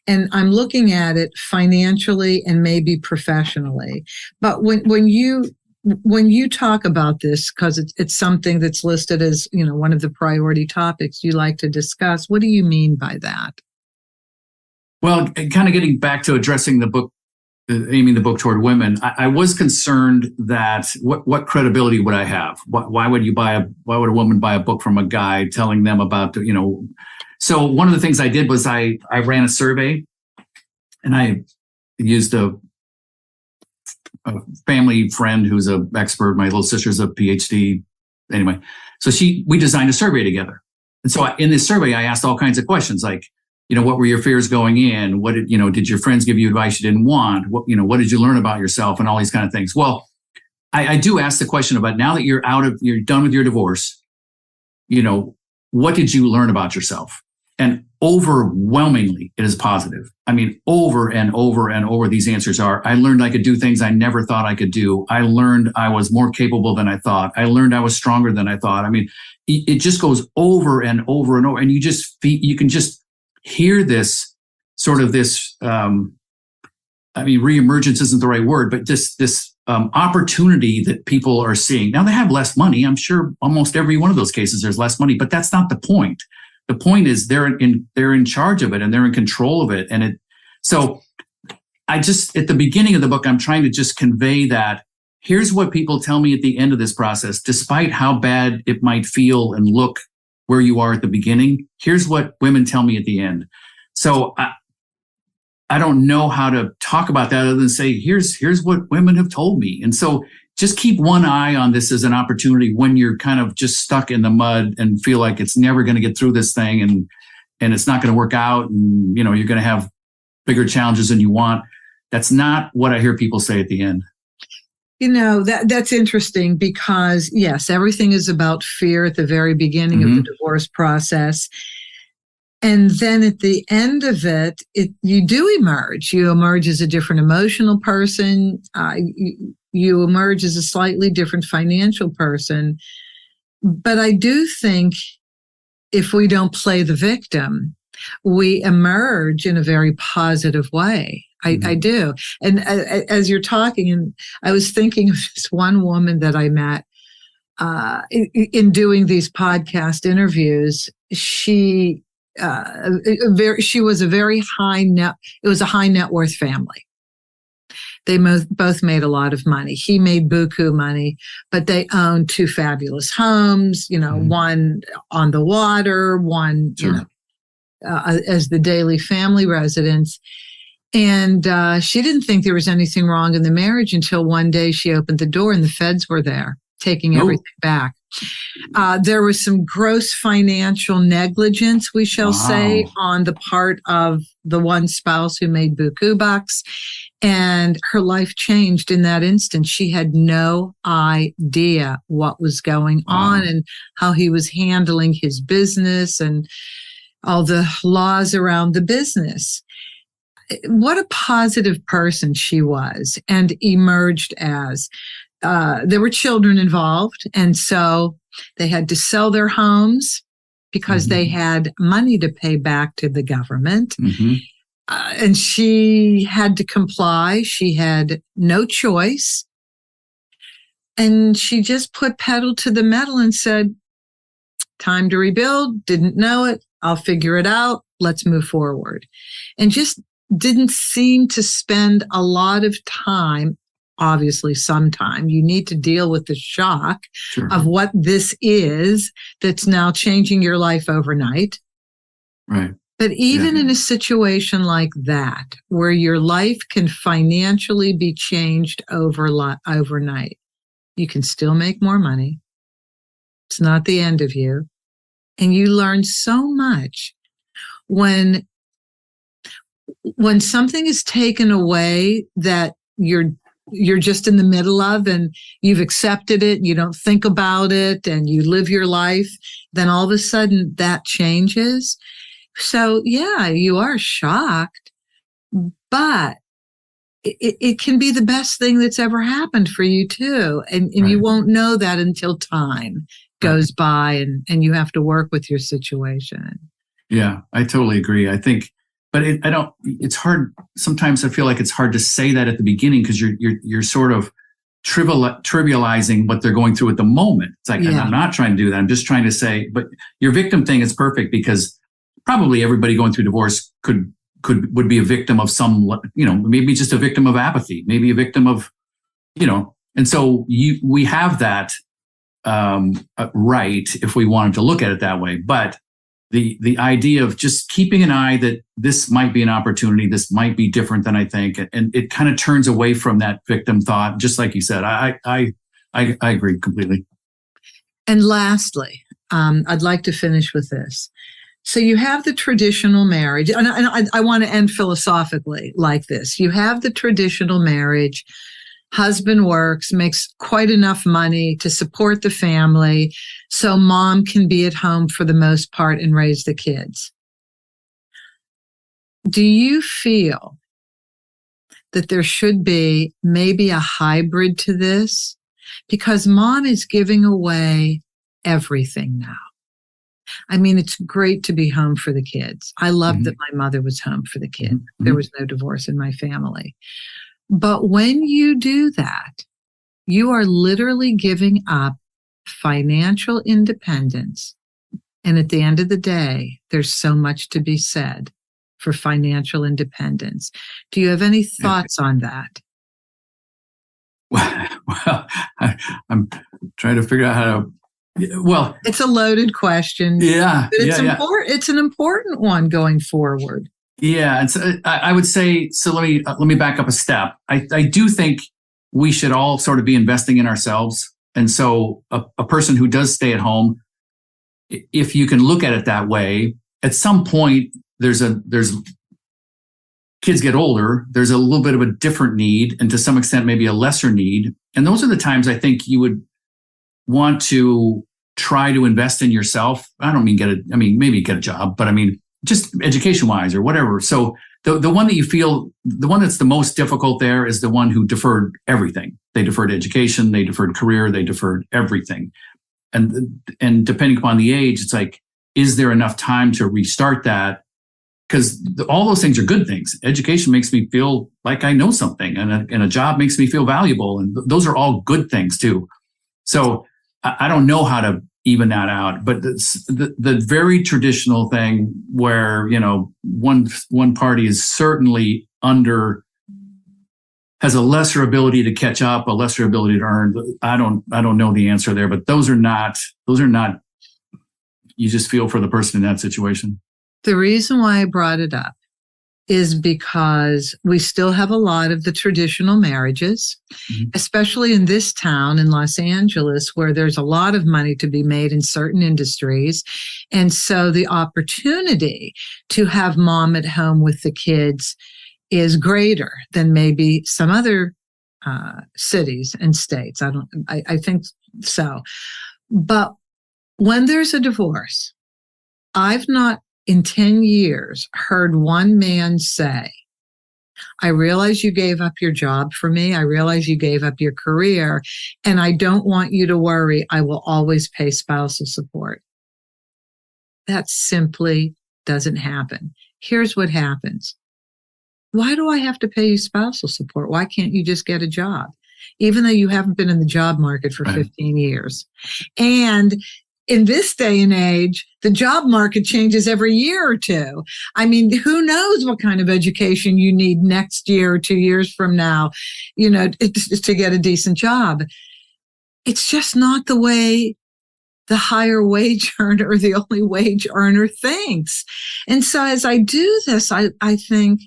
And I'm looking at it financially and maybe professionally. But when you talk about this, because it's something that's listed as, one of the priority topics you like to discuss, what do you mean by that? Well, kind of getting back to addressing the book, aiming the book toward women, I was concerned that what credibility would I have? Why would a woman buy a book from a guy telling them about, So one of the things I did was I ran a survey, and I used a family friend who's an expert. My little sister's a PhD. Anyway, so we designed a survey together. And so in this survey, I asked all kinds of questions like, what were your fears going in? What did your friends give you advice you didn't want? What did you learn about yourself, and all these kind of things? Well, I do ask the question about, now that you're done with your divorce, what did you learn about yourself? And overwhelmingly, it is positive. I mean, over and over and over, these answers are, I learned I could do things I never thought I could do. I learned I was more capable than I thought. I learned I was stronger than I thought. I mean, it just goes over and over and over. And you can just hear this sort of this, reemergence isn't the right word, but this opportunity that people are seeing. Now they have less money. I'm sure almost every one of those cases there's less money, but that's not the point. The point is they're in charge of it and they're in control of it. So I just, at the beginning of the book, I'm trying to just convey that here's what people tell me at the end of this process, despite how bad it might feel and look where you are at the beginning. Here's what women tell me at the end. So I don't know how to talk about that other than say, here's what women have told me. And so just keep one eye on this as an opportunity when you're kind of just stuck in the mud and feel like it's never going to get through this thing and it's not going to work out and you're going to have bigger challenges than you want. That's not what I hear people say at the end. That's interesting because yes, everything is about fear at the very beginning of the divorce process. And then at the end of it, you do emerge. You emerge as a different emotional person. You emerge as a slightly different financial person. But I do think if we don't play the victim, we emerge in a very positive way. I do. And as you're talking, and I was thinking of this one woman that I met in doing these podcast interviews. She was a very it was a high net worth family. They both made a lot of money. He made buku money, but they owned two fabulous homes, one on the water, one, as the daily family residence. And she didn't think there was anything wrong in the marriage until one day she opened the door and the feds were there taking everything back. There was some gross financial negligence, we shall say, on the part of the one spouse who made buku bucks. And her life changed in that instant. She had no idea what was going on and how he was handling his business and all the laws around the business. What a positive person she was and emerged as. There were children involved, and so they had to sell their homes because they had money to pay back to the government. And she had to comply. She had no choice. And she just put pedal to the metal and said, time to rebuild. Didn't know it. I'll figure it out. Let's move forward. And just didn't seem to spend a lot of time. Obviously, sometime you need to deal with the shock of what this is that's now changing your life overnight. Right. But even in a situation like that, where your life can financially be changed overnight, you can still make more money. It's not the end of you. And you learn so much when something is taken away that you're just in the middle of and you've accepted it, you don't think about it, and you live your life, then all of a sudden that changes. So yeah, you are shocked, but it can be the best thing that's ever happened for you too. And you won't know that until time goes by and you have to work with your situation. Yeah, I totally agree. I think, but it's hard. Sometimes I feel like it's hard to say that at the beginning because you're sort of trivializing what they're going through at the moment. It's like, I'm not trying to do that. I'm just trying to say, but your victim thing is perfect because probably everybody going through divorce would be a victim of some, maybe just a victim of apathy, maybe a victim of, and so we have that right if we wanted to look at it that way. But the idea of just keeping an eye that this might be an opportunity, this might be different than I think, and it kind of turns away from that victim thought, just like you said. I agree completely. And lastly, I'd like to finish with this. So you have the traditional marriage, and I want to end philosophically like this. You have the traditional marriage. Husband works, makes quite enough money to support the family, so mom can be at home for the most part and raise the kids. do you feel that there should be maybe a hybrid to this? Because mom is giving away everything now. I mean, it's great to be home for the kids. I love that my mother was home for the kids. There was no divorce in my family. But when you do that, you are literally giving up financial independence. And at the end of the day, there's so much to be said for financial independence. Do you have any thoughts on that? Well, I'm trying to figure out how to. Well, it's a loaded question. Yeah, but it's an important one going forward. Yeah, it's. I would say so. Let me back up a step. I do think we should all sort of be investing in ourselves, and so a person who does stay at home, if you can look at it that way, at some point there's kids get older, there's a little bit of a different need, and to some extent maybe a lesser need. And those are the times I think you would want to try to invest in yourself. I don't mean maybe get a job, but I mean just education wise or whatever. So the one that you feel, the one that's the most difficult there is the one who deferred everything. They deferred education, they deferred career, they deferred everything. And depending upon the age, it's like, is there enough time to restart that? Because all those things are good things. Education makes me feel like I know something, and a job makes me feel valuable. And those are all good things too. So I don't know how to even that out, but the very traditional thing where, one party is certainly has a lesser ability to catch up, a lesser ability to earn. I don't know the answer there, but those are not, you just feel for the person in that situation. The reason why I brought it up is because we still have a lot of the traditional marriages, especially in this town in Los Angeles, where there's a lot of money to be made in certain industries. And so the opportunity to have mom at home with the kids is greater than maybe some other cities and states. I think so. But when there's a divorce, I've not in 10 years heard one man say, I realize you gave up your job for me. I realize you gave up your career, and I don't want you to worry. I will always pay spousal support. That simply doesn't happen. Here's what happens. Why do I have to pay you spousal support? Why can't you just get a job? Even though you haven't been in the job market for 15 years. And in this day and age, the job market changes every year or two. I mean, who knows what kind of education you need next year or 2 years from now, to get a decent job. It's just not the way the higher wage earner or the only wage earner thinks. And so as I do this, I think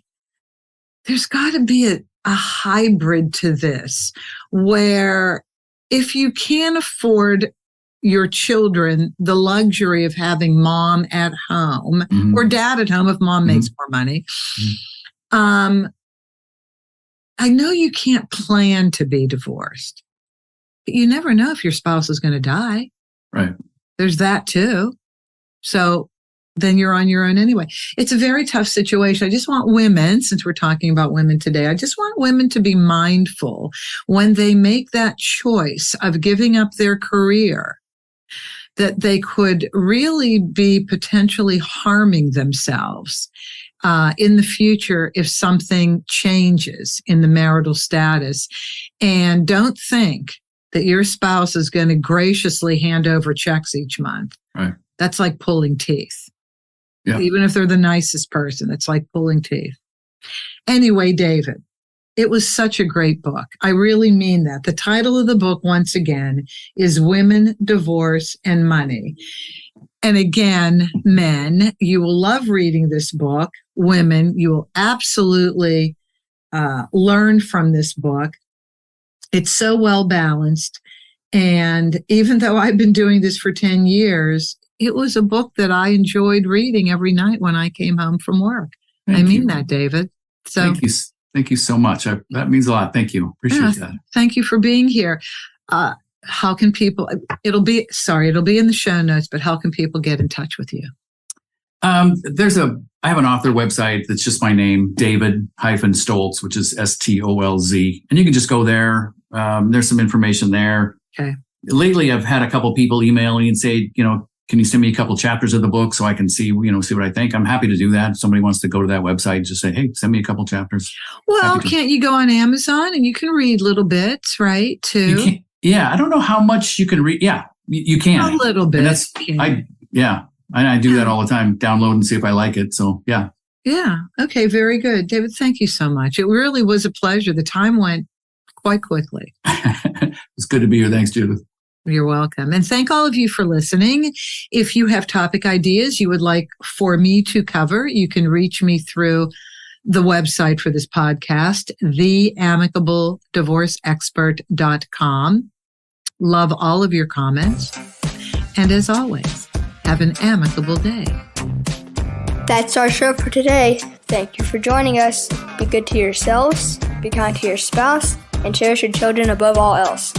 there's got to be a hybrid to this, where if you can't afford your children the luxury of having mom at home or dad at home if mom makes more money. I know you can't plan to be divorced, but you never know if your spouse is going to die. Right. There's that too. So then you're on your own anyway. It's a very tough situation. I just want women, since we're talking about women today, I just want women to be mindful when they make that choice of giving up their career, that they could really be potentially harming themselves in the future if something changes in the marital status. And don't think that your spouse is going to graciously hand over checks each month. Right. That's like pulling teeth. Yeah. Even if they're the nicest person, it's like pulling teeth. Anyway, David, it was such a great book. I really mean that. The title of the book, once again, is Women, Divorce, and Money. And again, men, you will love reading this book. Women, you will absolutely learn from this book. It's so well balanced. And even though I've been doing this for 10 years, it was a book that I enjoyed reading every night when I came home from work. I mean that, David. So Thank you so much. That means a lot. Thank you. Appreciate that. Thank you for being here. How can people, it'll be in the show notes, but how can people get in touch with you? I have an author website that's just my name, David-Stolz, which is Stolz. And you can just go there. There's some information there. Okay. Lately, I've had a couple people email me and say, can you send me a couple chapters of the book so I can see what I think? I'm happy to do that. If somebody wants to go to that website, just say, hey, send me a couple chapters. Well, can't you go on Amazon and you can read little bits, right? Too. Yeah. I don't know how much you can read. Yeah, you can. A little bit. And I do that all the time, download and see if I like it. So, yeah. Yeah. Okay. Very good. David, thank you so much. It really was a pleasure. The time went quite quickly. It's good to be here. Thanks, Judith. You're welcome. And thank all of you for listening. If you have topic ideas you would like for me to cover, you can reach me through the website for this podcast, theamicableddivorceexpert.com. Love all of your comments. And as always, have an amicable day. That's our show for today. Thank you for joining us. Be good to yourselves, be kind to your spouse, and cherish your children above all else.